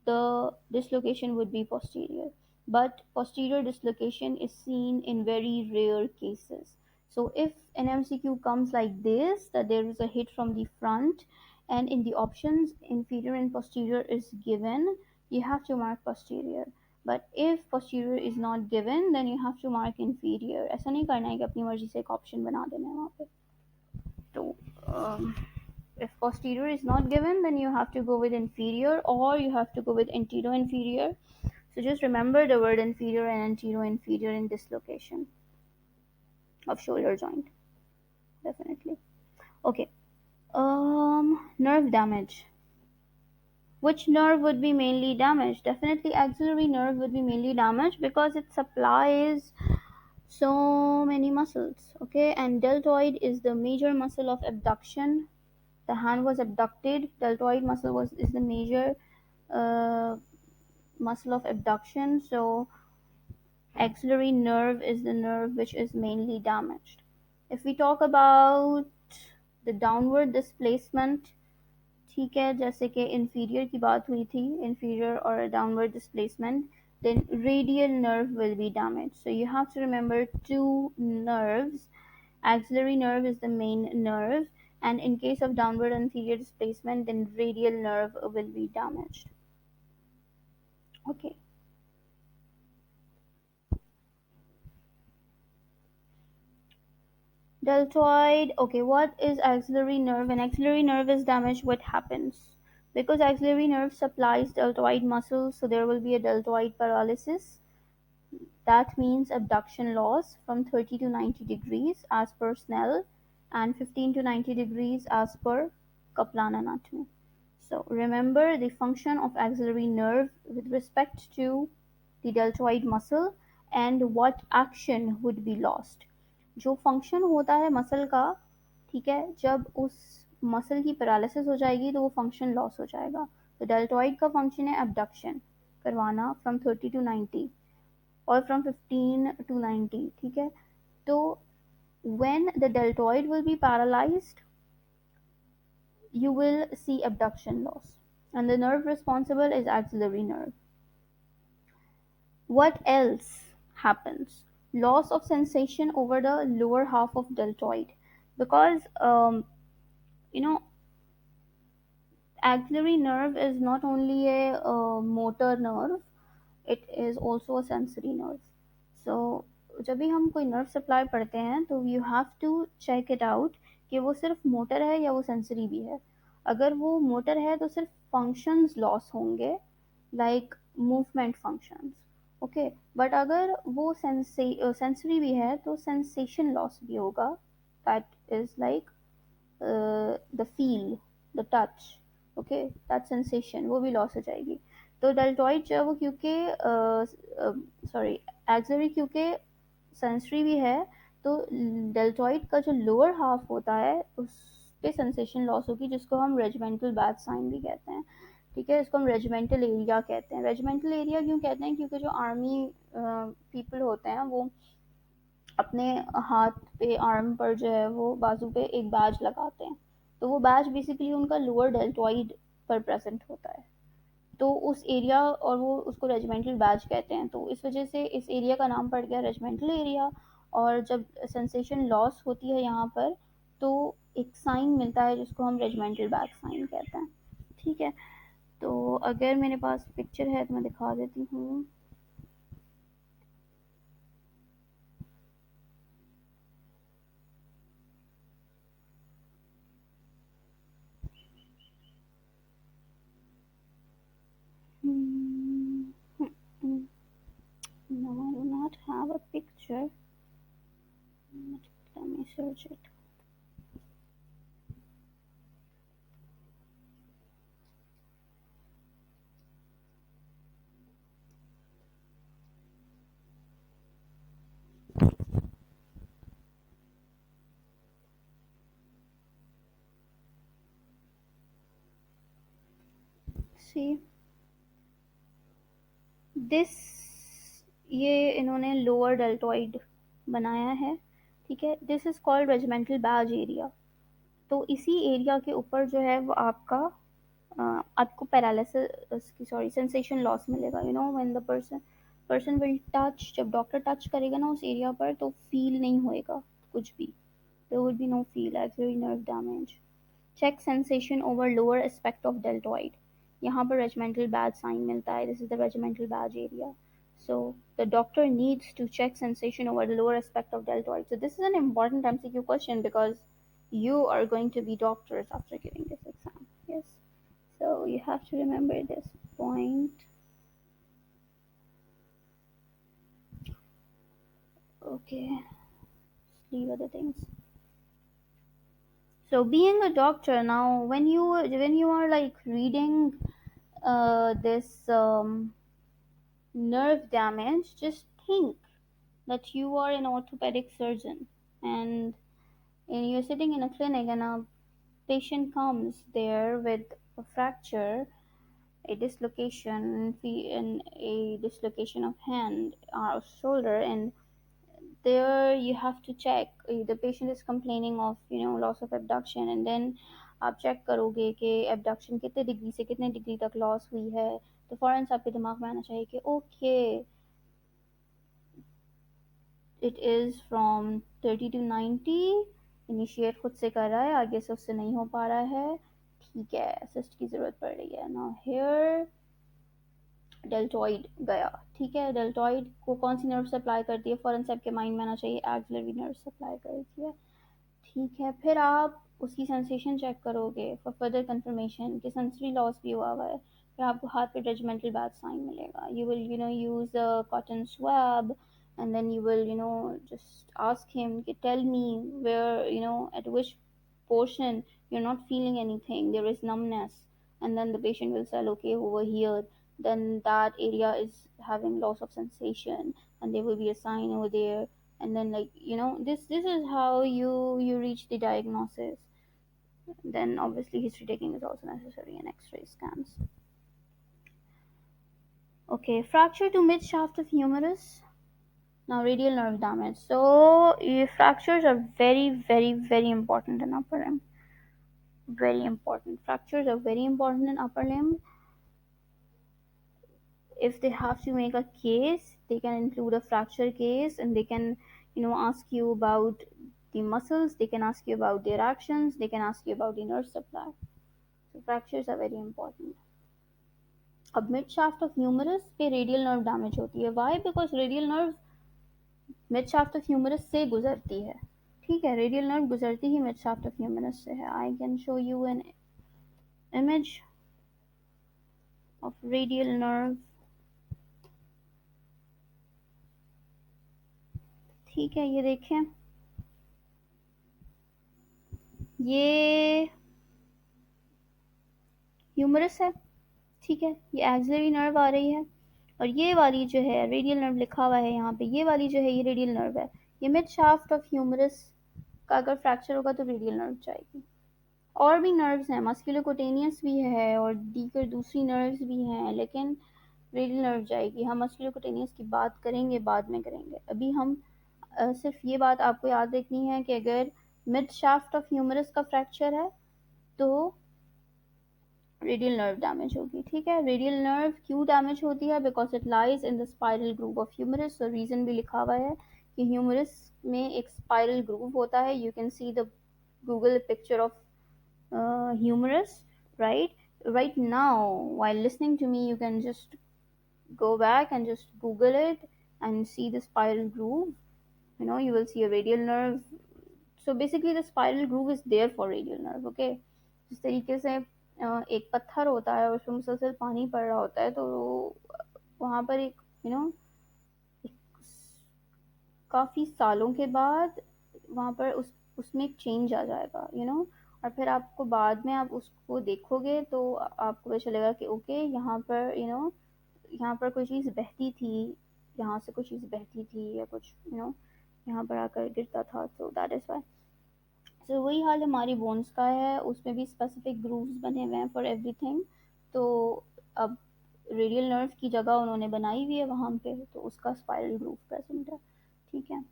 A: the dislocation would be posterior. But posterior dislocation is seen in very rare cases. So if an MCQ comes like this, that there is a hit from the front, and in the options inferior and posterior is given, you have to mark posterior. But if posterior is not given, then you have to mark inferior. ऐसा नहीं करना है कि अपनी मर्जी से एक option बना देना है वहाँ पे. तो if posterior is not given, then you have to go with inferior, or you have to go with antero-inferior. So just remember the word inferior and antero-inferior in dislocation of shoulder joint. Definitely. Okay. Nerve damage. Which nerve would be mainly damaged? Definitely axillary nerve would be mainly damaged because it supplies so many muscles. Okay, and deltoid is the major muscle of abduction. The hand was abducted. Deltoid muscle is the major uh, muscle of abduction. So axillary nerve is the nerve which is mainly damaged. If we talk about the downward displacement, ठीक है, जैसे कि inferior की बात हुई थी, inferior or downward displacement, then radial nerve will be damaged. So you have to remember two nerves. Axillary nerve is the main nerve, and in case of downward and inferior displacement, then radial nerve will be damaged. Okay. Deltoid. Okay, what is axillary nerve? When axillary nerve is damaged, what happens? Because axillary nerve supplies deltoid muscles, so there will be a deltoid paralysis. That means abduction loss from 30 to 90 degrees as per Snell, and 15 to 90 degrees as per Kaplan anatomy. So remember the function of axillary nerve with respect to the deltoid muscle and what action would be lost. जो function होता है muscle का, ठीक है, जब उस muscle की paralysis हो जाएगी तो वो फंक्शन लॉस हो जाएगा. तो डेल्टॉइड का फंक्शन है एब्डक्शन करवाना फ्रॉम 30 to 90 और फ्रॉम 15 to 90. ठीक है, तो When the deltoid will be paralyzed, you will see abduction loss, and the nerve responsible is axillary nerve. What else happens? Loss of sensation over the lower half of deltoid, because you know axillary nerve is not only a motor nerve, it is also a sensory nerve. So जब भी हम कोई nerve supply पढ़ते हैं तो you have to check it out कि वो सिर्फ मोटर है या वो सेंसरी भी है. अगर वो मोटर है तो सिर्फ फंक्शंस लॉस होंगे, like movement functions, okay. But अगर वो सेंसरी भी है तो सेंसेशन लॉस भी होगा, that is like the feel, the touch, okay, that sensation वो भी लॉस हो जाएगी. तो डेल्टॉइड जो है वो क्योंकि सॉरी एक्सिलरी क्योंकि सेंसरी भी है, तो डेल्टॉइड का जो लोअर हाफ होता है उस पे सेंसेशन लॉस होगी, जिसको हम रेजिमेंटल बैक साइन भी कहते हैं. ठीक है, इसको हम रेजिमेंटल एरिया कहते हैं. रेजिमेंटल एरिया क्यों कहते हैं? क्योंकि जो आर्मी पीपल होते हैं वो अपने हाथ पे, आर्म पर जो है वो बाजू पे एक बैज लगाते हैं, तो वो बैज बेसिकली उनका लोअर डेल्टॉइड पर प्रेजेंट होता है, तो उस एरिया, और वो उसको रेजिमेंटल बैज कहते हैं, तो इस वजह से इस एरिया का नाम पड़ गया रेजिमेंटल एरिया. और जब सेंसेशन लॉस होती है यहाँ पर तो एक साइन मिलता है जिसको हम रेजिमेंटल बैक साइन कहते हैं. ठीक है, तो अगर मेरे पास पिक्चर है तो मैं दिखा देती हूँ. Hmm. No, I do not have a picture. Let me search it. See, this, ये इन्होंने लोअर डेल्टॉइड बनाया है. ठीक है, this is called regimental badge area. तो इसी एरिया के ऊपर जो है वो आपका आपको पैरालिसिस की, सॉरी, सेंसेशन लॉस मिलेगा. You know when the person will touch, जब डॉक्टर टच करेगा ना उस एरिया पर तो फील नहीं होएगा कुछ भी. There will be no feel, axillary nerve damage. Check sensation over lower aspect of deltoid. यहाँ पर रेजिमेंटल बैज साइन मिलता है. This is the regimental badge area. So the doctor needs to check sensation over the lower aspect of deltoid. So this is an important MCQ question because you are going to be doctors after giving this exam. Yes. So you have to remember this point. Okay. Let's leave other things. So being a doctor now, when you are like reading this nerve damage, just think that you are an orthopedic surgeon, and you're sitting in a clinic and a patient comes there with a fracture, a dislocation, and a dislocation of hand or shoulder, and there you have to check. The patient is complaining of loss of abduction, and then आप check करोगे कि abduction कितने degree से कितने degree तक loss हुई है. तो फौरन से आपके दिमाग में आना चाहिए कि okay, it is from 30 to 90. Initiate खुद से कर रहा है, आगे से उससे नहीं हो पा रहा है. ठीक है, असिस्ट की ज़रूरत पड़ रही है. नाउ हियर डेल्टॉइड गया. ठीक है, डेल्टॉइड को कौन सी नर्व सप्लाई करती है? फौरन से आपके माइंड में आना चाहिए एक्सिलरी नर्व सप्लाई करती है. ठीक है, फिर आप उसकी सेंसेशन चेक करोगे फॉर फर्दर कंफर्मेशन कि सेंसरी लॉस भी हुआ हुआ है. फिर आपको हाथ पे रेजिमेंटल बैक साइन मिलेगा. You will use a cotton swab, and then you will just ask him, tell me where, at which portion you're not feeling anything, there is numbness, and then the patient will say, okay, over here, then that area is having loss of sensation, and there will be a sign over there, and then like this is how you reach the diagnosis. Then obviously history taking is also necessary, and x-ray scans. Okay, fracture to mid shaft of humerus. Now, radial nerve damage. So, fractures are very, very, very important in upper limb. Very important. Fractures are very important in upper limb. If they have to make a case, they can include a fracture case, and they can, ask you about the muscles. They can ask you about their actions. They can ask you about the nerve supply. So, fractures are very important. अब mid shaft of humerus पे radial nerve damage होती है. Why? Because radial nerve mid shaft of humerus से गुजरती है. ठीक है, radial nerve गुजरती ही मिड शाफ्ट ऑफ ह्यूमरस से है. I can show you an image of radial nerve. ठीक है, ये देखें, ये ह्यूमरस है. ठीक है, ये एक्सिलरी नर्व आ रही है, और ये वाली जो है रेडियल नर्व लिखा हुआ है यहाँ पे, ये वाली जो है ये रेडियल नर्व है. ये मिड शाफ्ट ऑफ ह्यूमरस का अगर फ्रैक्चर होगा तो रेडियल नर्व जाएगी. और भी नर्व्स हैं, मस्कुलोकुटेनियस भी है और दीगर दूसरी नर्व्स भी हैं, लेकिन रेडियल नर्व जाएगी. हम मस्कुलोकुटेनियस की बात करेंगे, बाद में करेंगे. अभी हम सिर्फ ये बात आपको याद रखनी है कि अगर मिड शाफ्ट ऑफ ह्यूमरस का फ्रैक्चर है तो रेडियल नर्व डैमेज होगी. ठीक है, रेडियल नर्व क्यों डैमेज होती है? Because it lies in the spiral groove of humerus. तो रीजन भी लिखा हुआ है कि ह्यूमरस में एक स्पाइरल ग्रूव होता है. You can see the Google picture of humerus, right now while listening to me, you can just go back and just google it and see the spiral groove. You will see a radial nerve. So basically the spiral groove is there for radial nerve. Okay, जिस तरीके से एक पत्थर होता है, उसमें मुसलसल पानी पड़ रहा होता है, तो वहाँ पर एक काफ़ी सालों के बाद वहाँ पर उसमें एक चेंज आ जाएगा, और फिर आपको बाद में आप उसको देखोगे तो आपको पता चलेगा कि ओके, यहाँ पर यहाँ पर कोई चीज़ बहती थी, यहाँ से कोई चीज़ बहती थी, या कुछ यहाँ पर आकर गिरता था. तो दैट इज़ वाई. सो वही हाल हमारी बोन्स का है, उसमें भी स्पेसिफिक ग्रूव्स बने हुए हैं फॉर एवरीथिंग. तो अब रेडियल नर्व की जगह उन्होंने बनाई हुई है वहाँ पे, तो उसका स्पाइरल ग्रूव प्रेजेंट है. ठीक है,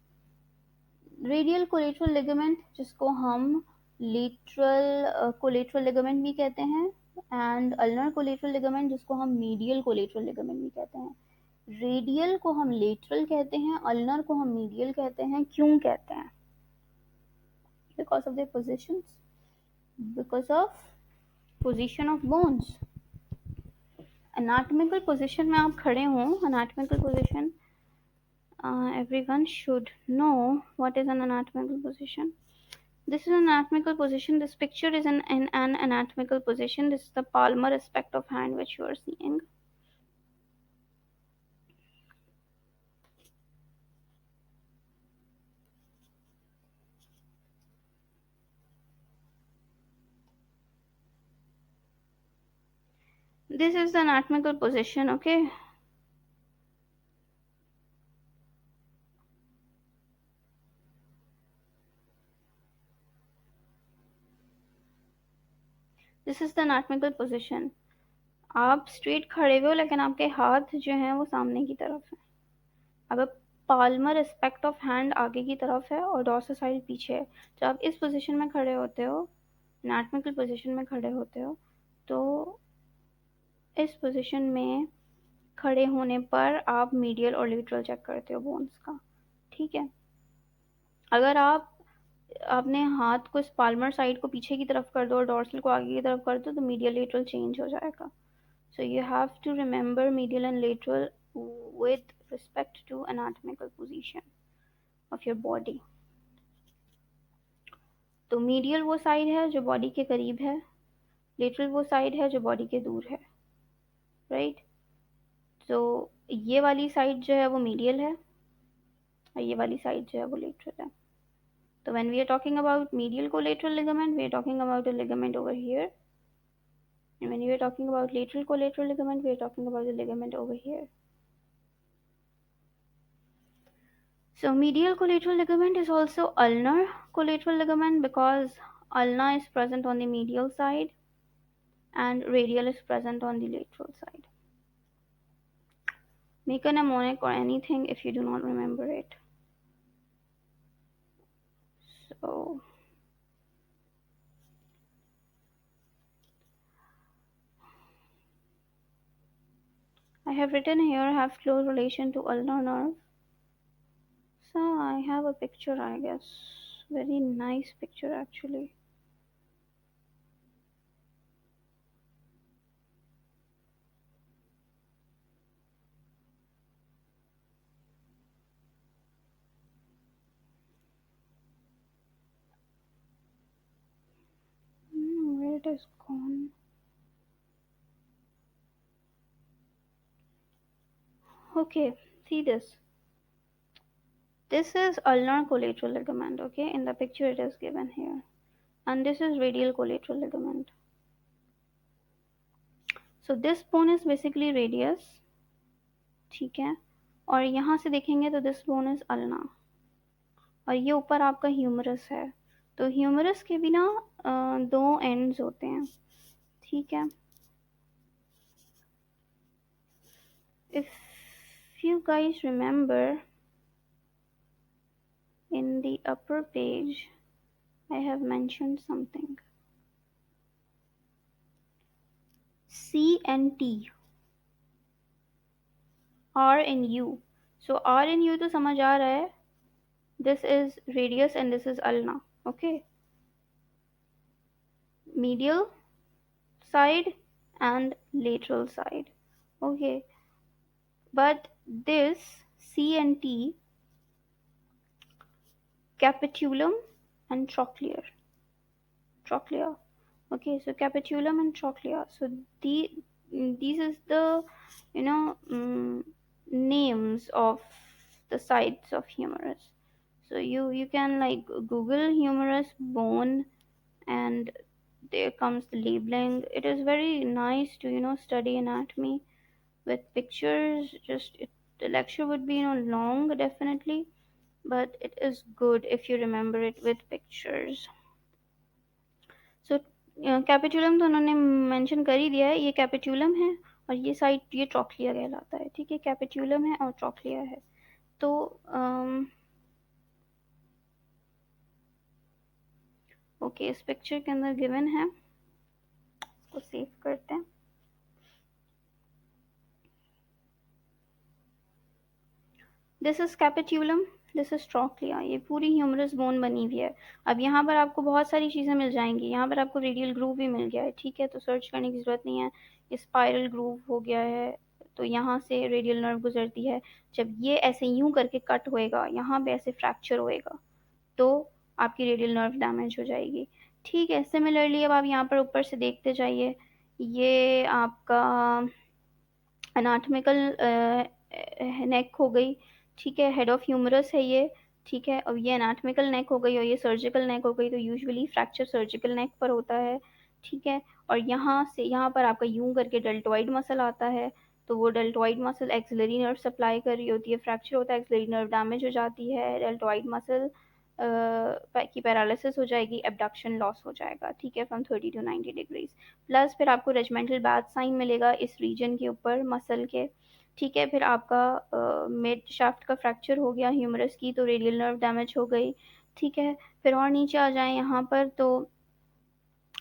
A: रेडियल कोलेटरल लिगामेंट, जिसको हम लेटरल कोलेटरल लिगामेंट भी कहते हैं, एंड अल्नर कोलेटरल लिगामेंट, जिसको हम मीडियल कोलेटरल लिगामेंट भी कहते हैं. रेडियल को हम लेटरल कहते हैं, अल्नर को हम मीडियल कहते हैं. क्यों कहते हैं? Because of their positions, because of position of bones. Anatomical position में आप खड़े हों, anatomical position, everyone should know what is an anatomical position. This is an anatomical position. This picture is in an anatomical position. This is the palmar aspect of hand which you are seeing. This is the anatomical position, okay? This is the anatomical position. आप straight खड़े हुए हो, लेकिन आपके हाथ जो हैं वो सामने की तरफ है. अगर पाल्मर एस्पेक्ट ऑफ हैंड आगे की तरफ है और डॉर्सल साइड पीछे है, जब आप इस पोजीशन में खड़े होते हो, एनाटॉमिकल पोजीशन में खड़े होते हो, तो इस पोजीशन में खड़े होने पर आप मीडियल और लेटरल चेक करते हो बोन्स का. ठीक है, अगर आपने हाथ को इस पाल्मर साइड को पीछे की तरफ कर दो और डॉर्सल को आगे की तरफ कर दो, तो मीडियल लेटरल चेंज हो जाएगा. So you have to remember medial and lateral with respect to anatomical position of your body. तो मीडियल वो साइड है जो बॉडी के करीब है, लेटरल वो साइड है जो बॉडी के दूर है. राइट, तो ये वाली साइड जो है वो मीडियल है और ये वाली साइड जो है वो लेटरल है. So when we are talking about medial collateral ligament, we are talking about a ligament over here. And when we are talking about lateral collateral ligament, we are talking about the ligament over here. So medial collateral ligament is also ulnar collateral ligament because ulna is present on the medial side and radial is present on the lateral side. Make a mnemonic or anything if you do not remember it. So I have written here have close relation to ulnar nerve. So I have a picture, I guess. Very nice picture actually. Where it is gone. Okay, see this. This is ulnar collateral ligament, okay? In the picture it is given here. And this is radial collateral ligament. So this bone is basically radius, ठीक है? और यहाँ से देखेंगे तो this bone is ulna. और ये ऊपर आपका ह्यूमरस है. तो ह्यूमरस के भी ना दो एंड्स होते हैं, ठीक है? If you guys remember, in the upper page I have mentioned something. C and T, R and U. So R and U तो समझ आ रहा है. This is radius and this is ulna. Okay. Medial side and lateral side. Okay. But this C and T, capitulum and trochlear. Trochlea. Okay, so capitulum and trochlea. So these is the names of the sides of humerus. So you can like Google humerus bone, and there comes the labeling. It is very nice to study anatomy with pictures. The lecture would be long definitely, but it is good if you remember it with pictures. So capitulum तो उन्होंने mention कर ही दिया है. ये capitulum है और ये side ये ट्रॉक्लिया कहलाता है, ठीक है? कैपिटुलम है और ट्रॉक्लिया है. तो ओके, इस पिक्चर के अंदर गिवन है, इसको सेव करते हैं. This is capitulum, this is trochlea. ये पूरी ह्यूमरस बोन बनी हुई है. अब यहाँ पर आपको बहुत सारी चीज़ें मिल जाएंगी. यहाँ पर आपको रेडियल ग्रूव भी मिल गया है, ठीक है? तो सर्च करने की ज़रूरत नहीं है. ये स्पाइरल ग्रूव हो गया है. तो यहाँ से रेडियल नर्व गुजरती है. जब ये ऐसे यूं करके कट होएगा, यहाँ पे ऐसे फ्रैक्चर होएगा, तो आपकी रेडियल नर्व डैमेज हो जाएगी, ठीक है? सिमिलरली अब आप यहाँ पर ऊपर से देखते जाइए. ये आपका एनाटॉमिकल नेक हो गई, ठीक है? हेड ऑफ ह्यूमरस है ये, ठीक है? अब ये एनाटॉमिकल नेक हो गई और ये सर्जिकल नेक हो गई. तो यूजुअली फ्रैक्चर सर्जिकल नेक पर होता है, ठीक है? और यहाँ से यहाँ पर आपका यूं करके डेल्टोइड मसल आता है. तो वो deltoid muscle axillary nerve supply कर रही होती है. फ्रैक्चर होता है, एक्सिलरी नर्व डैमेज हो जाती है, डेल्टोइड मसल की पैरालिसिस हो जाएगी, एब्डक्शन लॉस हो जाएगा, ठीक है? From 30 to 90 degrees. प्लस फिर आपको रेजिमेंटल बैथ साइन मिलेगा इस रीजन के ऊपर मसल के, ठीक है? फिर आपका मिड शाफ्ट का फ्रैक्चर हो गया ह्यूमरस की, तो रेडियल नर्व डैमेज हो गई, ठीक है? फिर और नीचे आ जाएं यहाँ पर, तो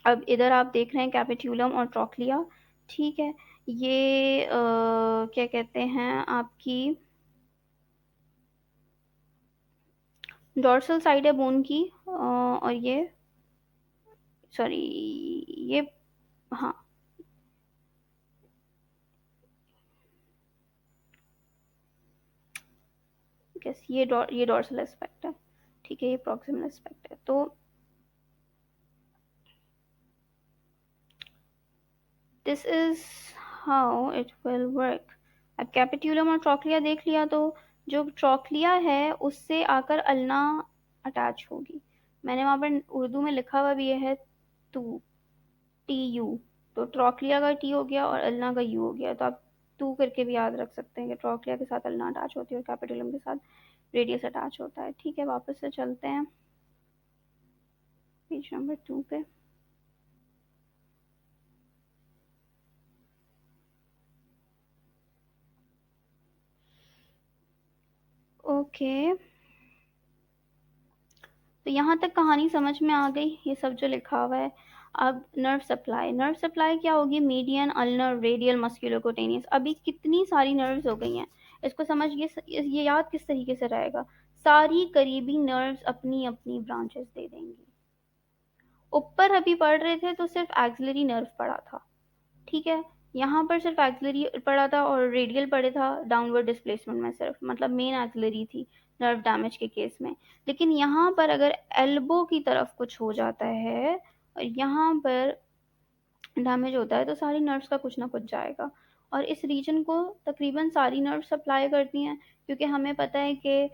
A: अब इधर आप देख रहे हैं कैपिट्यूलम और ट्रॉक्लिया, ठीक है? ये क्या कहते हैं आपकी डॉर्सल साइड है बोन की, और ये सॉरी ये हाँ ये डॉर्सल एस्पेक्ट है, ठीक है? ये प्रॉक्सिमल एस्पेक्ट है. तो this is how it will work. अब कैपिट्यूलम और ट्रॉक्लिया देख लिया, तो जो ट्रॉक्लिया है उससे आकर अल्ना अटैच होगी. मैंने वहां पर उर्दू में लिखा हुआ भी है टू, टी यू. तो ट्रॉक्लिया का टी हो गया और अल्ना का यू हो गया. तो आप टू करके भी याद रख सकते हैं कि ट्रॉक्लिया के साथ अल्ना अटैच होती है और कैपिटुलम के साथ रेडियस अटैच होता है, ठीक है? वापस से चलते हैं पेज नंबर 2 पे. ओके, तो यहाँ तक कहानी समझ में आ गई, ये सब जो लिखा हुआ है। अब नर्व सप्लाई क्या होगी? Median, ulnar, radial, musculocutaneous. अभी कितनी सारी नर्व्स हो गई हैं, इसको समझिए। ये याद किस तरीके से रहेगा? सारी करीबी नर्व्स अपनी अपनी ब्रांचेस दे देंगी। ऊपर अभी पढ़ रहे थे तो सिर्फ एक्सिलरी नर्व पढ़ा था, ठीक है। यहाँ पर सिर्फ एक्सिलरी पढ़ा था और रेडियल पढ़े था डाउनवर्ड डिस्प्लेसमेंट में सिर्फ, मतलब मेन एक्सिलरी थी नर्व डैमेज के केस में। लेकिन यहाँ पर अगर एल्बो की तरफ कुछ हो जाता है और यहाँ पर डैमेज होता है तो सारी नर्व्स का कुछ ना कुछ जाएगा। और इस रीजन को तकरीबन सारी नर्व सप्लाई करती हैं, क्योंकि हमें पता है कि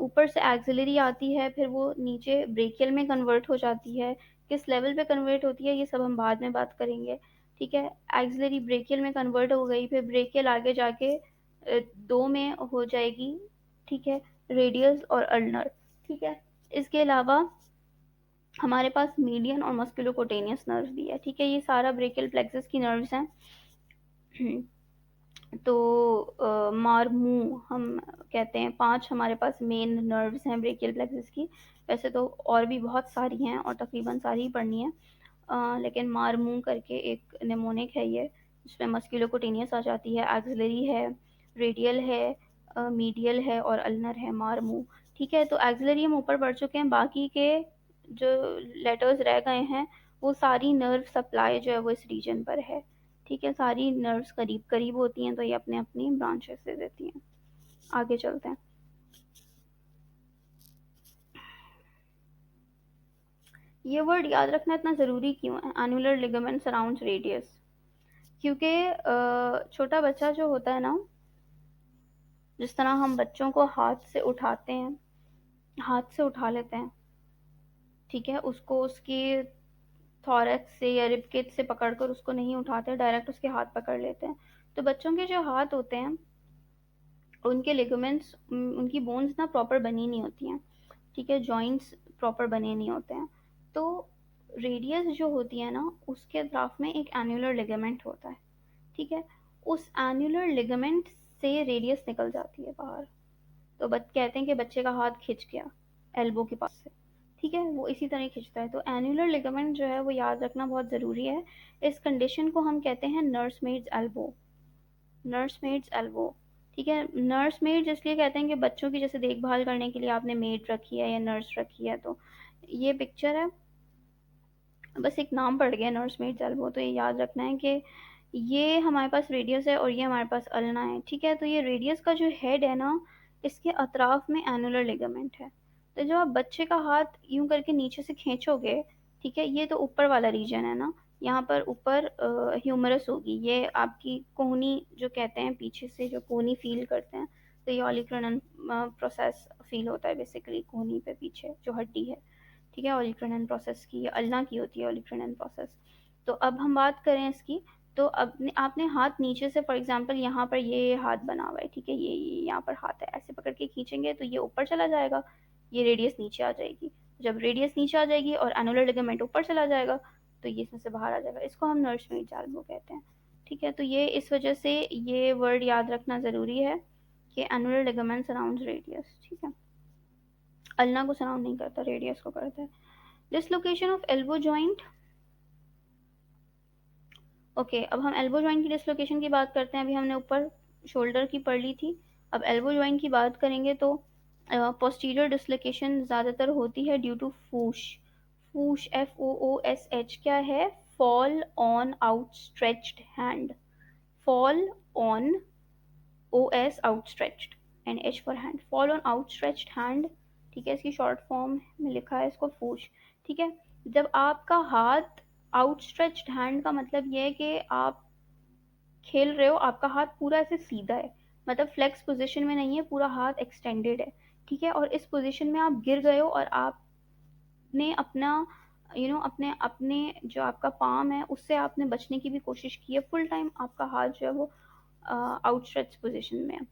A: ऊपर से एक्सिलरी आती है, फिर वो नीचे ब्रेकियल में कन्वर्ट हो जाती है। किस लेवल पे कन्वर्ट होती है ये सब हम बाद में बात करेंगे, ठीक है। एक्सिलरी ब्रेकियल में कन्वर्ट हो गई, फिर ब्रेकियल आगे जाके दो में हो जाएगी, ठीक है, रेडियस और अल्नर, ठीक है। इसके अलावा हमारे पास मीडियन और मस्कुलोकुटेनियस नर्व भी है, ठीक है। ये सारा ब्रेकियल प्लेक्सस की नर्व्स हैं। तो मारमू हम कहते हैं, 5 हमारे पास मेन नर्व्स हैं ब्रेकियल प्लेक्सस की। वैसे तो और भी बहुत सारी हैं और तकरीबन सारी ही पढ़नी है, लेकिन मारमू करके एक निमोनिक है ये, जिसमें मस्कुलोकुटेनियस आ जाती है, एक्सिलरी है, रेडियल है, मीडियल है और अल्नर है, मारमू, ठीक है। तो एक्सिलरी हम ऊपर पढ़ चुके हैं, बाकी के जो लेटर्स रह गए हैं वो सारी नर्व सप्लाई जो है वो इस रीजन पर है, ठीक है। सारी नर्व्स करीब करीब होती हैं तो ये अपने अपनी ब्रांचेस दे देती हैं। आगे चलते हैं। ये वर्ड याद रखना इतना ज़रूरी क्यों है? एनुलर लिगामेंट सराउंड्स रेडियस, क्योंकि छोटा बच्चा जो होता है ना, जिस तरह हम बच्चों को हाथ से उठाते हैं, हाथ से उठा लेते हैं, ठीक है, उसको उसकी थॉरैक्स से या रिबकेज से पकड़कर उसको नहीं उठाते, डायरेक्ट उसके हाथ पकड़ लेते हैं। तो बच्चों के जो हाथ होते हैं उनके लिगामेंट्स, उनकी बोन्स ना प्रॉपर बनी नहीं होती हैं, ठीक है, जॉइंट्स प्रॉपर बने नहीं होते हैं। तो रेडियस जो होती है ना उसके अतराफ में एक एन्युलर लिगामेंट होता है, ठीक है। उस एन्युलर लिगामेंट से रेडियस निकल जाती है बाहर। तो कहते हैं कि बच्चे का हाथ खिंच गया एल्बो के पास से, ठीक है, वो इसी तरह खिंचता है। तो एन्युलर लिगामेंट जो है वो याद रखना बहुत ज़रूरी है। इस कंडीशन को हम कहते हैं नर्समेड्स एल्बो, नर्समेड्स एल्बो, ठीक है। नर्समेड्स इसलिए कहते हैं कि बच्चों की जैसे देखभाल करने के लिए आपने मेड रखी है या नर्स रखी है, तो ये पिक्चर है, बस एक नाम पड़ गया नर्समेड्स एल्बो। तो ये याद रखना है कि ये हमारे पास रेडियस है और ये हमारे पास अल्ना है, ठीक है। तो ये रेडियस का जो हेड है ना, इसके अतराफ में एनुलर लिगामेंट है। तो जब आप बच्चे का हाथ यूं करके नीचे से खींचोगे, ठीक है, ये तो ऊपर वाला रीजन है ना, यहाँ पर ऊपर ह्यूमरस होगी, ये आपकी कोहनी जो कहते हैं, पीछे से जो कोहनी फील करते हैं, तो ये ऑलिक्रिनन प्रोसेस फील होता है बेसिकली कोहनी पे पीछे जो हड्डी है, ठीक है। ऑलिक्रिनन प्रोसेस की, अल्ना की होती है ऑलिक्रिनन प्रोसेस। तो अब हम बात करें इसकी, तो अब आपने हाथ नीचे से, फॉर एग्जांपल यहाँ पर ये हाथ बना हुआ है, ठीक है, ये यहाँ पर हाथ है, ऐसे पकड़ के खींचेंगे तो ये ऊपर चला जाएगा, ये रेडियस नीचे आ जाएगी। जब रेडियस नीचे आ जाएगी और एनुलर लिगामेंट ऊपर चला जाएगा तो ये इसमें से बाहर आ जाएगा, इसको हम नर्समेड एल्बो कहते हैं, ठीक है। तो ये इस वजह से ये वर्ड याद रखना ज़रूरी है कि एनुलर लिगामेंट सराउंड्स रेडियस, ठीक है। अल्ना को सराउंड नहीं करता, रेडियस को करता है। Dislocation of elbow joint, okay. अब हम एल्बो जॉइंट की डिसलोकेशन की बात करते हैं। अभी हमने ऊपर शोल्डर की पढ़ ली थी, अब एल्बो जॉइंट की बात करेंगे। तो पोस्टीरियर डिसलोकेशन ज़्यादातर होती है ड्यू टू फूश, फूश FOOSH क्या है? Fall on outstretched hand, fall on OS outstretched and H for hand, fall on outstretched hand, ठीक है। इसकी शॉर्ट फॉर्म में लिखा है इसको फूश, ठीक है। जब आपका हाथ आउटस्ट्रेच्ड हैंड का मतलब ये है कि आप खेल रहे हो, आपका हाथ पूरा ऐसे सीधा है, मतलब फ्लेक्स पोजीशन में नहीं है, पूरा हाथ एक्सटेंडेड है, ठीक है। और इस पोजीशन में आप गिर गए हो और आपने अपना अपने अपने जो आपका पाम है उससे आपने बचने की भी कोशिश की है, फुल टाइम आपका हाथ जो है वो आउटस्ट्रेच पोजीशन में है।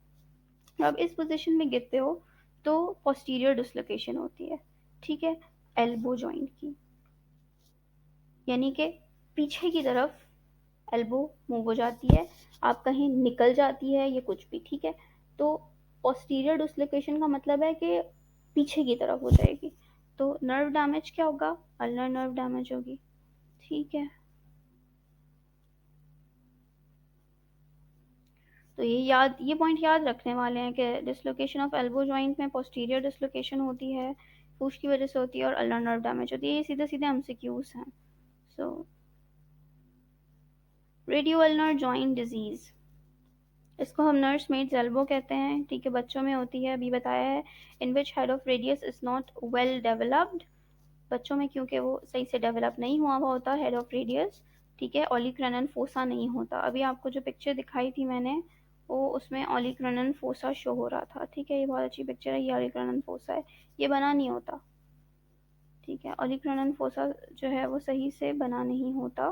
A: अब इस पोजीशन में गिरते हो तो पोस्टीरियर डिसलोकेशन होती है, ठीक है, एल्बो जॉइंट की, यानी कि पीछे की तरफ एल्बो मूव हो जाती है, आप कहीं निकल जाती है, ये कुछ भी, ठीक है। तो पोस्टीरियर डिसलोकेशन का मतलब है कि पीछे की तरफ हो जाएगी, तो नर्व डैमेज क्या होगा, अल्नर नर्व डैमेज होगी। ठीक है, तो ये पॉइंट याद रखने वाले हैं कि डिसलोकेशन ऑफ एल्बो जॉइंट में पोस्टीरियर डिसलोकेशन होती है, पुश की वजह से होती है, और अल्नर नर्व डैमेज होती है। ये सीधे सीधे एमसीक्यूज हैं। सो रेडियोअल्नर जॉइंट डिजीज, इसको हम नर्स मेड्स एल्बो कहते हैं। ठीक है, बच्चों में होती है, अभी बताया है। In which head of radius is not well developed, बच्चों में क्योंकि वो सही से डेवलप नहीं हुआ होता हेड ऑफ रेडियस। ठीक है, ओलिक्रनन फोसा नहीं होता। अभी आपको जो पिक्चर दिखाई थी मैंने, वो उसमें ओलिक्रनन फोसा शो हो रहा था। ठीक है, ये बहुत अच्छी पिक्चर है, ये ओलिक्रनन फोसा है, ये बना नहीं होता। ठीक है, ओलिक्रनन फोसा जो है वो सही से बना नहीं होता,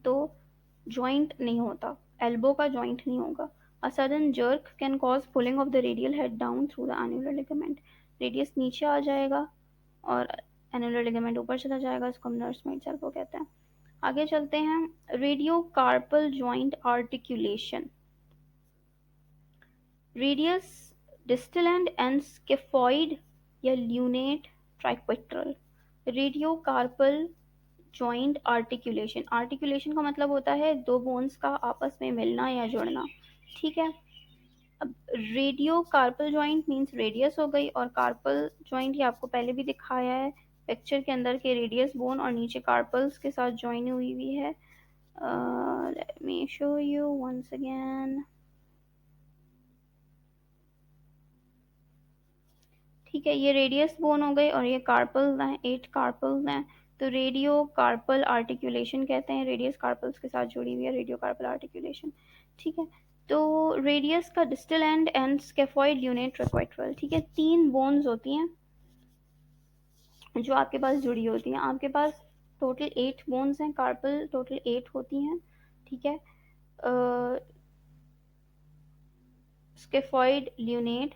A: तो जॉइंट नहीं होता, एल्बो का जॉइंट नहीं होगा। A sudden jerk can cause pulling of the radial head down through the annular ligament, radius नीचे आ जाएगा और एन्युलर लिगामेंट ऊपर चला जाएगा, इसको हम नर्स मेड्स एल्बो कहते हैं। आगे चलते हैं, radio carpal joint articulation, radius distal end scaphoid या lunate triquetral. Radio carpal joint articulation, articulation का मतलब होता है दो बोन्स का आपस में मिलना या जुड़ना। ठीक है, अब radio carpal joint means radius हो गई, और कार्पल जॉइंट ये आपको पहले भी दिखाया है पिक्चर के अंदर के रेडियस बोन और नीचे कार्पल्स के साथ ज्वाइन हुई हुई है। Let me show you once again. ठीक है, ये रेडियस बोन हो गई और ये कार्पल्स हैं, 8 कार्पल्स हैं। तो रेडियो कार्पल आर्टिकुलेशन कहते हैं, रेडियस कार्पल्स के साथ जुड़ी हुई है रेडियो कार्पल आर्टिकुलेशन। ठीक है, तो रेडियस का डिस्टल एंड स्केफॉइड यूनिट ट्रैक्वेट्रल। ठीक है, 3 बोन्स होती हैं जो आपके पास जुड़ी होती हैं। आपके पास टोटल 8 बोन्स हैं, कार्पल टोटल 8 होती हैं। ठीक है, स्केफॉइड ल्यूनेट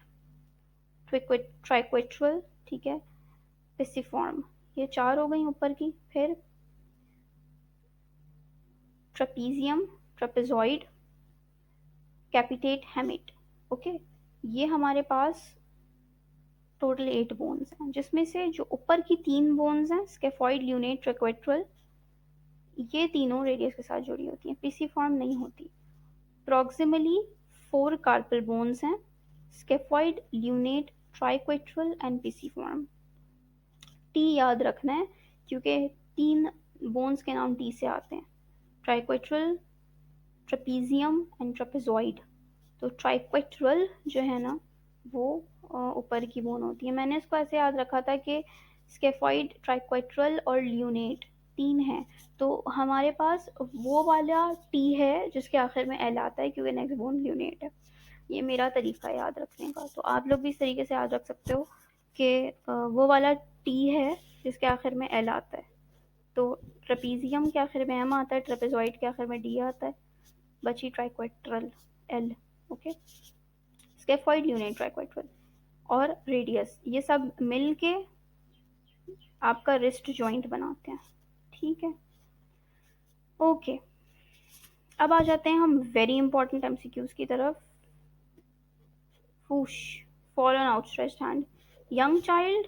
A: ट्राइक्वेट्रल, ठीक है, पिसिफॉर्म, ये 4 हो गई ऊपर की। फिर ट्रपीजियम, ट्रपेजॉइड, कैपिटेट, हेमिट। ओके, ये हमारे पास टोटल 8 बोन्स हैं, जिसमें से जो ऊपर की 3 बोन्स हैं, स्केफॉइड ल्यूनेट ट्रैक्वेट्रल, ये तीनों रेडियस के साथ जुड़ी होती हैं, पिसिफॉर्म नहीं होती। प्रॉक्सिमली 4 कार्पल बोन्स हैं, scaphoid lunate triquetral and pisiform. T याद रखना है क्योंकि 3 बोन्स के नाम टी से आते हैं, ट्राइक्वेट्रल, ट्रपीजियम एंड ट्रपेजॉइड। तो ट्राइक्वेट्रल जो है ना वो ऊपर की बोन होती है। मैंने इसको ऐसे याद रखा था कि स्केफॉइड, ट्राइक्वेट्रल और ल्यूनेट 3 है, तो हमारे पास वो वाला टी है जिसके आखिर में एल आता है, क्योंकि नेक्स्ट बोन ल्यूनेट है। ये मेरा तरीका है याद रखने का, तो आप लोग भी इस तरीके से याद रख सकते हो कि वो वाला टी है जिसके आखिर में एल आता है। तो ट्रपीजियम के आखिर में एम आता है, ट्रपेजॉइड के आखिर में डी आता है, बची ट्राइक्वेट्रल एल। ओके, स्केफॉइड, ल्यूनेट, ट्राइक्वेट्रल और रेडियस, ये सब मिलके आपका रिस्ट जॉइंट बनाते हैं। ठीक है, ओके, अब आ जाते हैं हम वेरी इंपॉर्टेंट एमसीक्यूज की तरफ। हुश, fall on outstretched hand, young child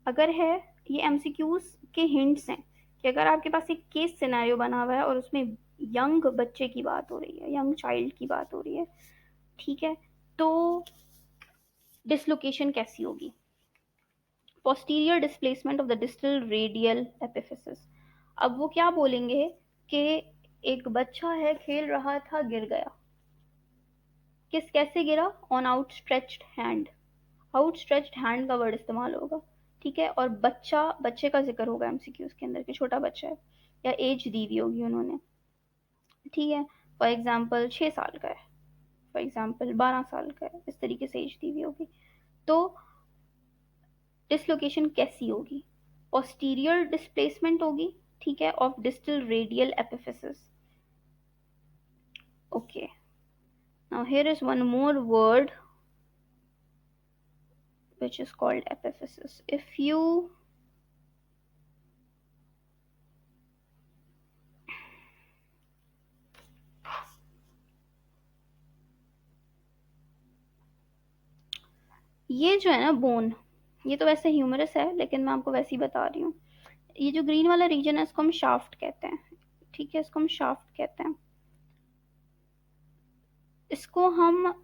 A: अगर है, ये एमसीक्यूज के हिंट्स हैं कि अगर आपके पास एक केस सिनेरियो बना हुआ है और उसमें यंग बच्चे की बात हो रही है, यंग चाइल्ड की बात हो रही है, ठीक है, तो डिसलोकेशन कैसी होगी। Posterior displacement of the distal radial epiphysis. अब वो क्या बोलेंगे कि एक बच्चा है, खेल रहा था, गिर गया। कैसे गिरा, on outstretched hand, outstretched hand का वर्ड इस्तेमाल होगा। ठीक है, और बच्चे का जिक्र होगा एमसीक्यूज के अंदर कि छोटा बच्चा है, या एज दी हुई होगी उन्होंने। ठीक है, फॉर एग्जाम्पल 6 साल का है, फॉर एग्जाम्पल 12 साल का है, इस तरीके से एज दी हुई होगी। तो डिसलोकेशन कैसी होगी, पोस्टीरियर डिस्प्लेसमेंट होगी, ठीक है, of distal radial epiphysis. Okay, now here is one more word which is called epiphysis. If you ये जो है ना बोन, ये तो वैसे ह्यूमरस है लेकिन मैं आपको वैसे ही बता रही हूँ। ये जो ग्रीन वाला रीजन है इसको हम शाफ्ट कहते हैं, ठीक है, इसको हम शाफ्ट कहते हैं। इसको हम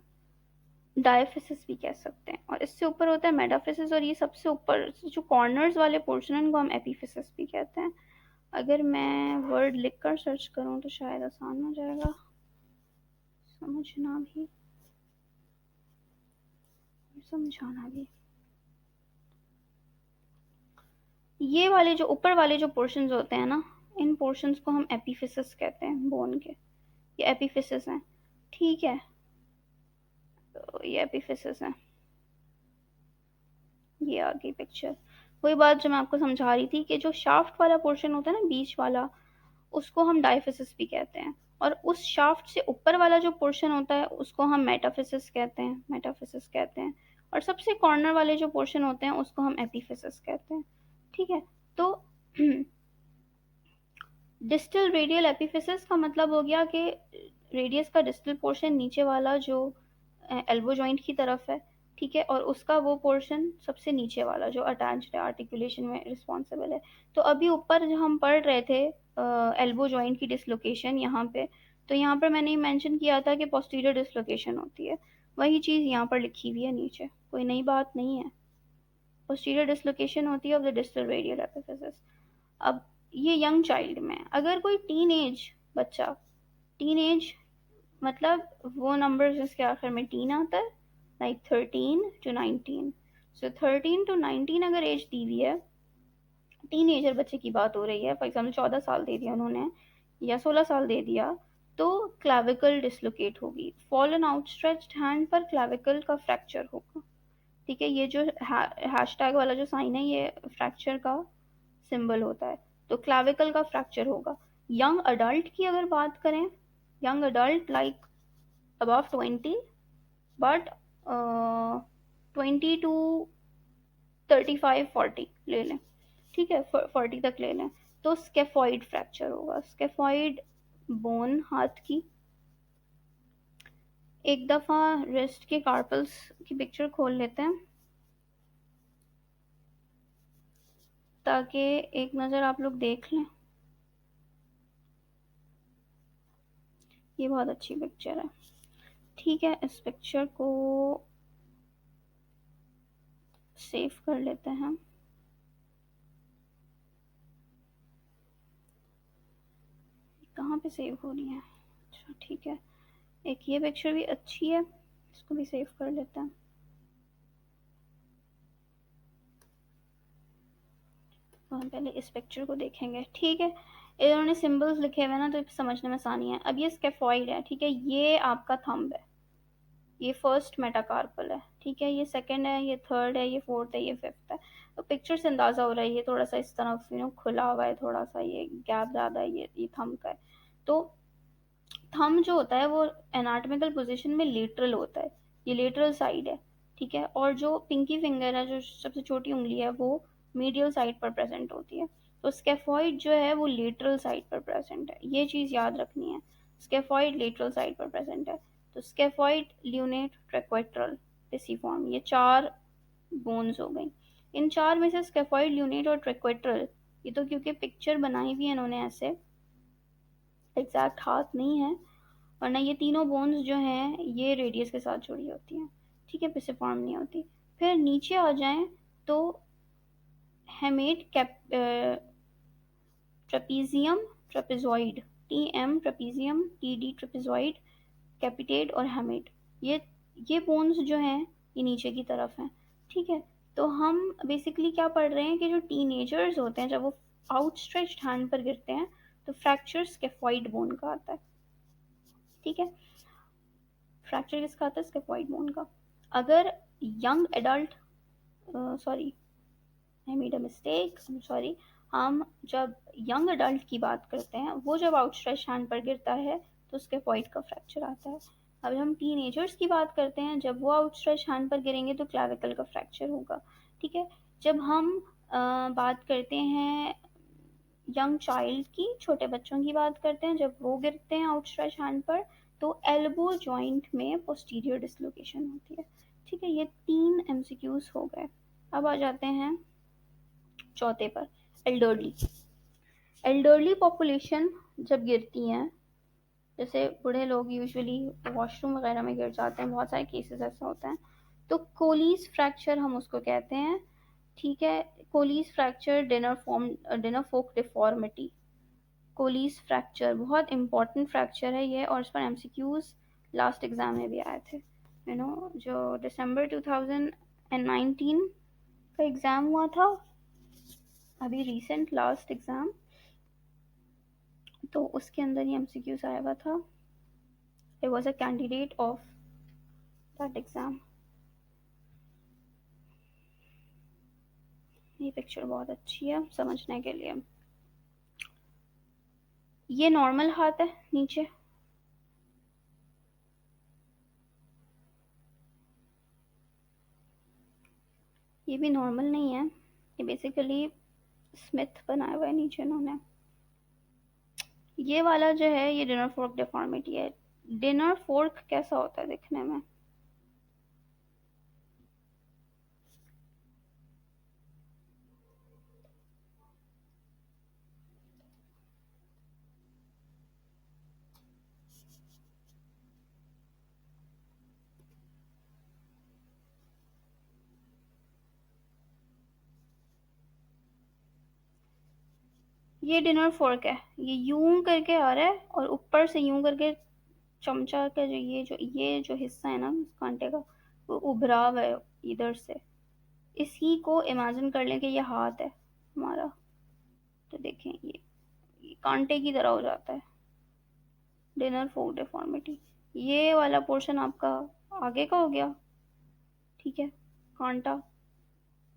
A: डायफिसिस भी कह सकते हैं, और इससे ऊपर होता है मेटाफिसिस, और ये सबसे ऊपर जो कॉर्नर्स वाले पोर्शन है इनको हम एपीफिसिस भी कहते हैं। अगर मैं वर्ड लिख कर सर्च करूँ तो शायद आसान हो जाएगा समझना भी और समझाना भी। ये वाले जो ऊपर वाले जो पोर्शंस होते हैं ना, इन पोर्शंस को हम एपीफिसिस कहते हैं बोन के। ये एपीफिसिस हैं, ठीक है, तो ये एपीफिसिस है। ये आ गई पिक्चर। वही बात जो मैं आपको समझा रही थी कि जो शाफ्ट वाला पोर्शन होता है ना बीच वाला, उसको हम डायफिसिस भी कहते हैं, और उस शाफ्ट से ऊपर वाला जो पोर्शन होता है उसको हम मेटाफिसिस कहते हैं, मेटाफिसिस कहते हैं, और सबसे कॉर्नर वाले जो पोर्शन होते हैं उसको हम एपीफिसिस कहते हैं, ठीक है। तो डिस्टल रेडियल एपीफिसिस का मतलब हो गया कि रेडियस का डिस्टल पोर्शन नीचे वाला जो एल्बो जॉइंट की तरफ है, ठीक है, और उसका वो पोर्शन सबसे नीचे वाला जो अटैच्ड है, आर्टिकुलेशन में रिस्पॉन्सिबल है। तो अभी ऊपर जो हम पढ़ रहे थे एल्बो जॉइंट की डिसलोकेशन यहाँ पे, तो यहाँ पर मैंने मेंशन किया था कि पोस्टीरियर डिसलोकेशन होती है, वही चीज़ यहाँ पर लिखी हुई है नीचे, कोई नई बात नहीं है। पोस्टीरियर डिसलोकेशन होती है of the distal radial epiphysis. अब ये यंग चाइल्ड में, अगर कोई टीन एज बच्चा, टीन एज मतलब वो नंबर जिसके आखिर में टीन आता है, लाइक 13 to 19, सो 13 to 19 अगर एज दी हुई है, टीन एजर बच्चे की बात हो रही है, फॉर एग्जाम्पल 14 साल दे दिया उन्होंने या 16 साल दे दिया, तो क्लाविकल डिसलोकेट होगी। फॉलन आउटस्ट्रेच्ड हैंड पर क्लाविकल का फ्रैक्चर होगा, ठीक है। ये जो हैशटैग वाला जो साइन है ये फ्रैक्चर का सिंबल होता है, तो क्लाविकल का फ्रैक्चर होगा। यंग अडल्ट की अगर बात करें, young adult like above 20, but 20 to 35 40 ले लें, ठीक है, 40 तक ले लें, तो स्केफॉइड फ्रैक्चर होगा। स्केफॉइड बोन हाथ की, एक दफ़ा रिस्ट के कार्पल्स की पिक्चर खोल लेते हैं ताकि एक नज़र आप लोग देख लें। ये बहुत अच्छी पिक्चर है, ठीक है, इस पिक्चर को सेव कर लेते हैं। कहाँ पे सेव हो रही है, अच्छा ठीक है, एक ये पिक्चर भी अच्छी है, इसको भी सेव कर लेते हैं। तो हम पहले इस पिक्चर को देखेंगे, ठीक है। इन्होंने सिंबल्स लिखे हुए हैं ना तो समझने में आसानी है। अब ये स्केफॉइड है, ठीक है, ये आपका थंब है, ये फर्स्ट मेटाकार्पल है, ठीक है, ये सेकंड है, ये थर्ड है, ये फोर्थ है, ये फिफ्थ है। तो पिक्चर से अंदाज़ा हो रहा है ये थोड़ा सा इस तरफ खुला हुआ है, थोड़ा सा ये गैप ज़्यादा है, ये थंब का है। तो थंब जो होता है वो एनाटॉमिकल पोजीशन में लेटरल होता है, ये लेटरल साइड है, ठीक है, और जो पिंकी फिंगर है जो सबसे छोटी उंगली है वो मीडियल साइड पर प्रेजेंट होती है। तो स्केफॉइड जो है वो लेटरल साइड पर प्रेजेंट है, ये चीज़ याद रखनी है, स्केफॉइड लेटरल साइड पर प्रेजेंट है। तो स्केफॉइड, ल्यूनेट, ट्रैक्वेट्रल, पिसिफॉर्म, ये चार बोन्स हो गई। इन चार में से स्केफॉइड, ल्यूनेट और ट्रैक्वेट्रल, ये तो क्योंकि पिक्चर बनाई हुई है इन्होंने ऐसे, एग्जैक्ट हाथ नहीं है, वरना ये तीनों बोन्स जो हैं ये रेडियस के साथ जुड़ी होती हैं, ठीक है, पिसिफॉर्म नहीं होती। फिर नीचे आ जाएं तो hamate cap, trapezium, trapezoid, TM trapezium, TD trapezoid, कैपिटेट और हेमेट, ये बोन्स जो हैं ये नीचे की तरफ हैं, ठीक है। तो हम बेसिकली क्या पढ़ रहे हैं कि जो टीनेजर्स होते हैं जब वो आउटस्ट्रेच्ड हैंड पर गिरते हैं तो फ्रैक्चर स्केफॉइड बोन का आता है, ठीक है, फ्रैक्चर किसका आता है, स्केफॉइड बोन का। अगर young adult, sorry I made a mistake, sorry, हम जब यंग अडल्ट की बात करते हैं वो जब आउटस्ट्रेच हैंड पर गिरता है तो स्केफॉइड का फ्रैक्चर आता है। अब हम टीनेजर्स की बात करते हैं, जब वो आउटस्ट्रेच हैंड पर गिरेंगे तो क्लाविकल का फ्रैक्चर होगा, ठीक है। जब हम बात करते हैं यंग चाइल्ड की, छोटे बच्चों की बात करते हैं, जब वो गिरते हैं आउटस्ट्रेच हैंड पर तो एल्बो जॉइंट में पोस्टीरियर डिसलोकेशन होती है, ठीक है, ये 3 MCQs हो गए। अब आ जाते हैं चौथे पर, एल्डरली। एल्डरली पॉपुलेशन जब गिरती हैं, जैसे बूढ़े लोग यूजुअली वॉशरूम वगैरह में गिर जाते हैं, बहुत सारे केसेस ऐसे होते हैं, तो कोलीस फ्रैक्चर हम उसको कहते हैं। ठीक है, कोलीस फ्रैक्चर, डिनर फोक डिफॉर्मिटी। कोलीस फ्रैक्चर बहुत इंपॉर्टेंट फ्रैक्चर है ये, और इस पर एमसीक्यूज लास्ट एग्जाम में भी आए थे। जो दिसंबर 2019 का एग्जाम हुआ था, अभी रिसेंट लास्ट एग्जाम, तो उसके अंदर ये एमसीक्यूज आया हुआ था। I was a candidate of that exam. ये पिक्चर बहुत अच्छी है समझने के लिए। ये नॉर्मल हाथ है नीचे, ये भी नॉर्मल नहीं है, ये बेसिकली स्मिथ बनाया हुआ है नीचे इन्होंने। ये वाला जो है ये डिनर फोर्क डिफॉर्मिटी है। डिनर फोर्क कैसा होता है दिखने में? ये डिनर फोर्क है, ये यूं करके आ रहा है और ऊपर से यूं करके चमचा का जो हिस्सा है ना कांटे का, वो उभरा हुआ है इधर से। इसी को इमेजिन कर लें कि ये हाथ है हमारा, तो देखें ये कांटे की तरह हो जाता है, डिनर फोर्क डिफॉर्मिटी। ये वाला पोर्शन आपका आगे का हो गया, ठीक है, कांटा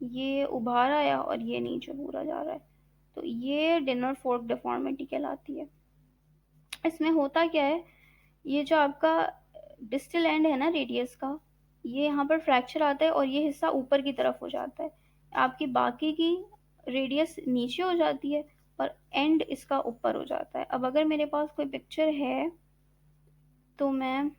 A: ये उभार आया और ये नीचे पूरा जा रहा है, तो ये डिनर फोर्क डिफॉर्मिटी कहलाती है। इसमें होता क्या है, ये जो आपका डिस्टल एंड है ना रेडियस का, ये यहाँ पर फ्रैक्चर आता है और ये हिस्सा ऊपर की तरफ हो जाता है, आपकी बाकी की रेडियस नीचे हो जाती है और एंड इसका ऊपर हो जाता है। अब अगर मेरे पास कोई पिक्चर है तो मैं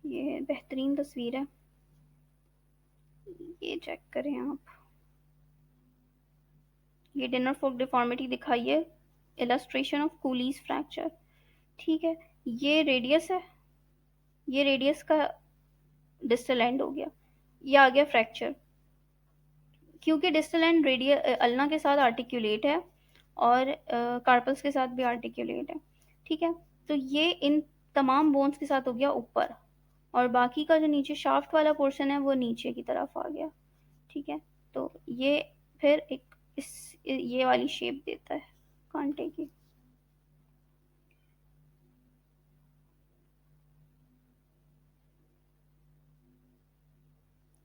A: ये बेहतरीन तस्वीर है, ये चेक करें आप। ये डिनर फोर्क डिफॉर्मिटी दिखाइए, इलस्ट्रेशन ऑफ कूलीज फ्रैक्चर। ठीक है, ये रेडियस है, ये रेडियस का डिस्टल एंड हो गया, ये आ गया फ्रैक्चर। क्योंकि डिस्टल एंड रेडियल अल्ना के साथ आर्टिकुलेट है और कार्पल्स के साथ भी आर्टिकुलेट है, ठीक है, तो ये इन तमाम बोन्स के साथ हो गया ऊपर, और बाकी का जो नीचे शाफ्ट वाला पोर्शन है वो नीचे की तरफ आ गया। ठीक है, तो ये फिर एक ये वाली शेप देता है कांटे की।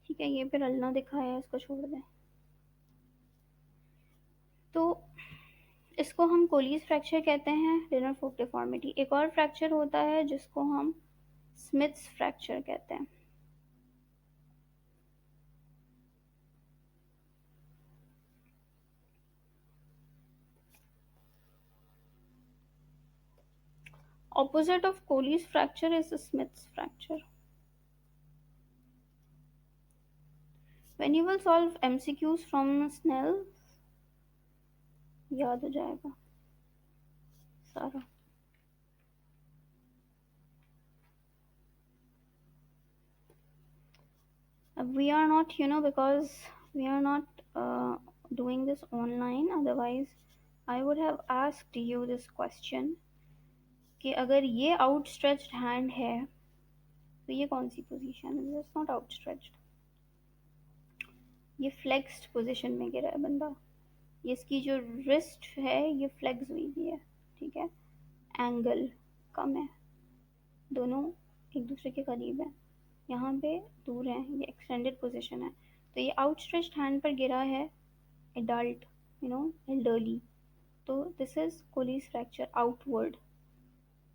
A: ठीक है, ये फिर अल्ना दिखाया है, इसको छोड़ दें। तो इसको हम कोलीज फ्रैक्चर कहते हैं, डिनर फोक डिफॉर्मिटी। एक और फ्रैक्चर होता है जिसको हम स्मिथ्स फ्रैक्चर कहते हैं। Opposite of Colles fracture is Smith's fracture. When you will solve MCQs from Snell, याद हो जाएगा सारा। We are not, because we are not doing this online, otherwise I would have asked you this question कि अगर ये outstretched hand है तो ये कौन सी पोजीशन है? It's not outstretched, ये फ्लेक्स्ड पोजीशन में गिरा है बंदा, ये इसकी जो रिस्ट है ये फ्लेक्स हुई भी है, ठीक है, एंगल कम है, दोनों एक दूसरे के करीब है, यहाँ पे दूर है, ये एक्सटेंडेड पोजीशन है, तो ये आउटस्ट्रेच्ड हैंड पर गिरा है एडल्ट, एल्डरली, तो दिस इज कोलीज फ्रैक्चर आउटवर्ड,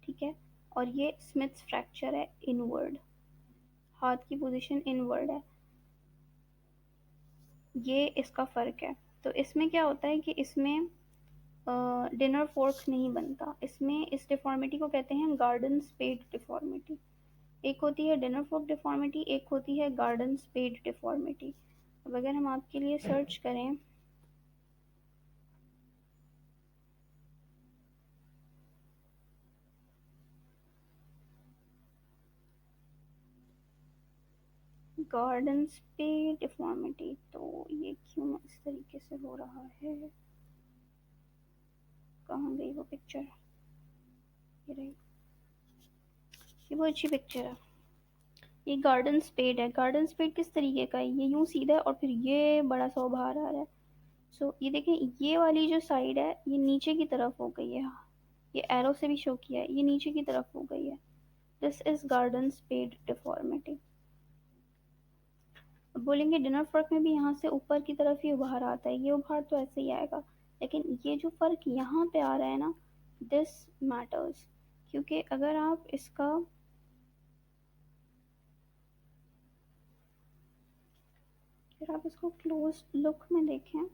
A: ठीक है, और ये स्मिथ्स फ्रैक्चर है इनवर्ड, हाथ की पोजीशन इनवर्ड है, ये इसका फ़र्क है। तो इसमें क्या होता है कि इसमें डिनर फोर्क नहीं बनता इसमें। इस डिफॉर्मिटी को कहते हैं गार्डन स्पेड डिफॉर्मिटी। एक होती है डिनर फोर्क डिफॉर्मिटी, एक होती है गार्डन स्पेड डिफॉर्मिटी। अब अगर हम आपके लिए सर्च करें गार्डन स्पेड डिफॉर्मिटी, तो ये क्यों इस तरीके से हो रहा है? कहाँ गई वो पिक्चर? ये रही, ये बहुत अच्छी पिक्चर है। ये गार्डन स्पेड है। गार्डन स्पेड किस तरीके का है? ये यूं सीधा है और फिर ये बड़ा सा उभार आ रहा है। सो ये देखें, ये वाली जो साइड है ये नीचे की तरफ हो गई है। ये एरो से भी शो किया है, ये नीचे की तरफ हो गई है। This is garden spade deformity. अब बोलेंगे डिनर फर्क में भी यहाँ से ऊपर की तरफ ही उभार आता है, ये उभार तो ऐसे ही आएगा, लेकिन ये जो फर्क यहाँ पे आ रहा है ना, दिस मैटर्स। क्योंकि अगर आप इसका फिर आप इसको क्लोज लुक में देखें,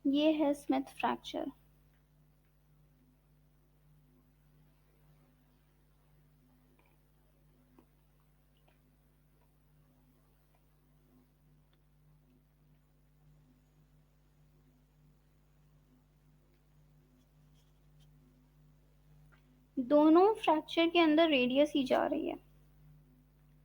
A: ये है स्मिथ फ्रैक्चर। दोनों फ्रैक्चर के अंदर रेडियस ही जा रही है,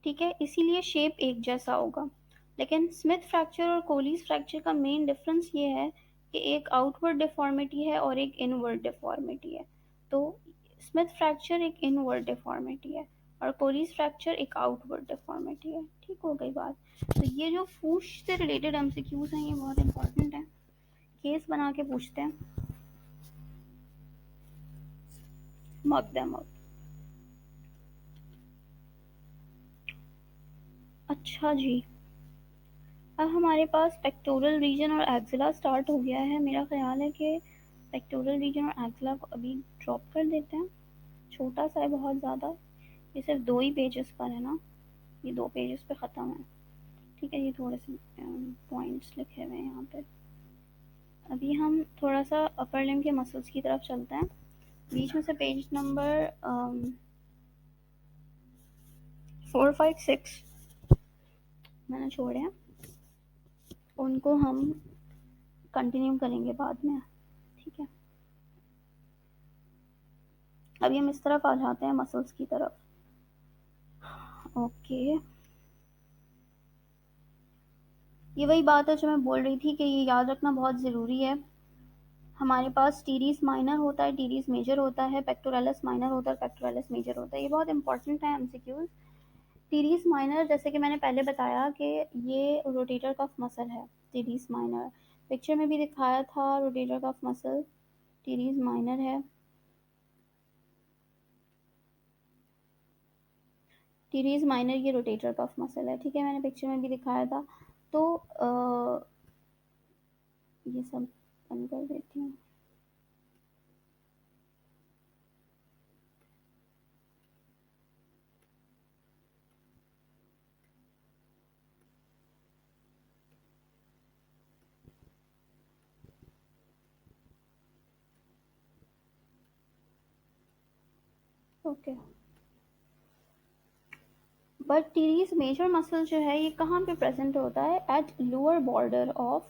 A: ठीक है, इसीलिए शेप एक जैसा होगा। लेकिन स्मिथ फ्रैक्चर और कोलीज फ्रैक्चर का मेन डिफरेंस ये है कि एक आउटवर्ड डिफॉर्मिटी है और एक इनवर्ड डिफॉर्मिटी है। तो स्मिथ फ्रैक्चर एक इनवर्ड डिफॉर्मिटी है और कोलीज फ्रैक्चर एक आउटवर्ड डिफॉर्मिटी है। ठीक हो गई बात? तो ये जो फूश से रिलेटेड एमसीक्यूज हैं ये बहुत इंपॉर्टेंट है, केस बना के पूछते हैं। मक देम अप। अच्छा जी, अब हमारे पास पेक्टोरल रीजन और एक्सिला स्टार्ट हो गया है। मेरा ख्याल है कि पेक्टोरल रीजन और एक्सिला को अभी ड्रॉप कर देते हैं, छोटा सा है बहुत ज़्यादा। ये सिर्फ 2 ही पेजेस पर है ना, ये 2 पेजेस पे ख़त्म है। ठीक है, ये थोड़े से पॉइंट्स लिखे हुए हैं यहाँ पे। अभी हम थोड़ा सा अपर लिम्ब के मसल्स की तरफ चलते हैं। बीच में से पेज नंबर 4, 5, 6 मैंने छोड़े हैं, उनको हम कंटिन्यू करेंगे बाद में। ठीक है, अभी हम इस तरफ आ जाते हैं मसल्स की तरफ। ओके, ये वही बात है जो मैं बोल रही थी कि ये याद रखना बहुत ज़रूरी है। हमारे पास टीरीज माइनर होता है, टीरीज मेजर होता है, पेक्टोरलिस माइनर होता है, पेक्टोरलिस मेजर होता है। ये बहुत इंपॉर्टेंट है एमसीक्यूज। टीरीज माइनर, जैसे कि मैंने पहले बताया कि ये रोटेटर कफ मसल है। टीरीज माइनर पिक्चर में भी दिखाया था, rotator cuff muscle teres minor है। टीरीज माइनर ये रोटेटर कफ मसल है, ठीक है, मैंने पिक्चर में भी दिखाया था। तो ये सब बंद कर देती हूँ। Okay, but teres major muscle जो है ये कहाँ पे प्रेजेंट होता है? At lower border of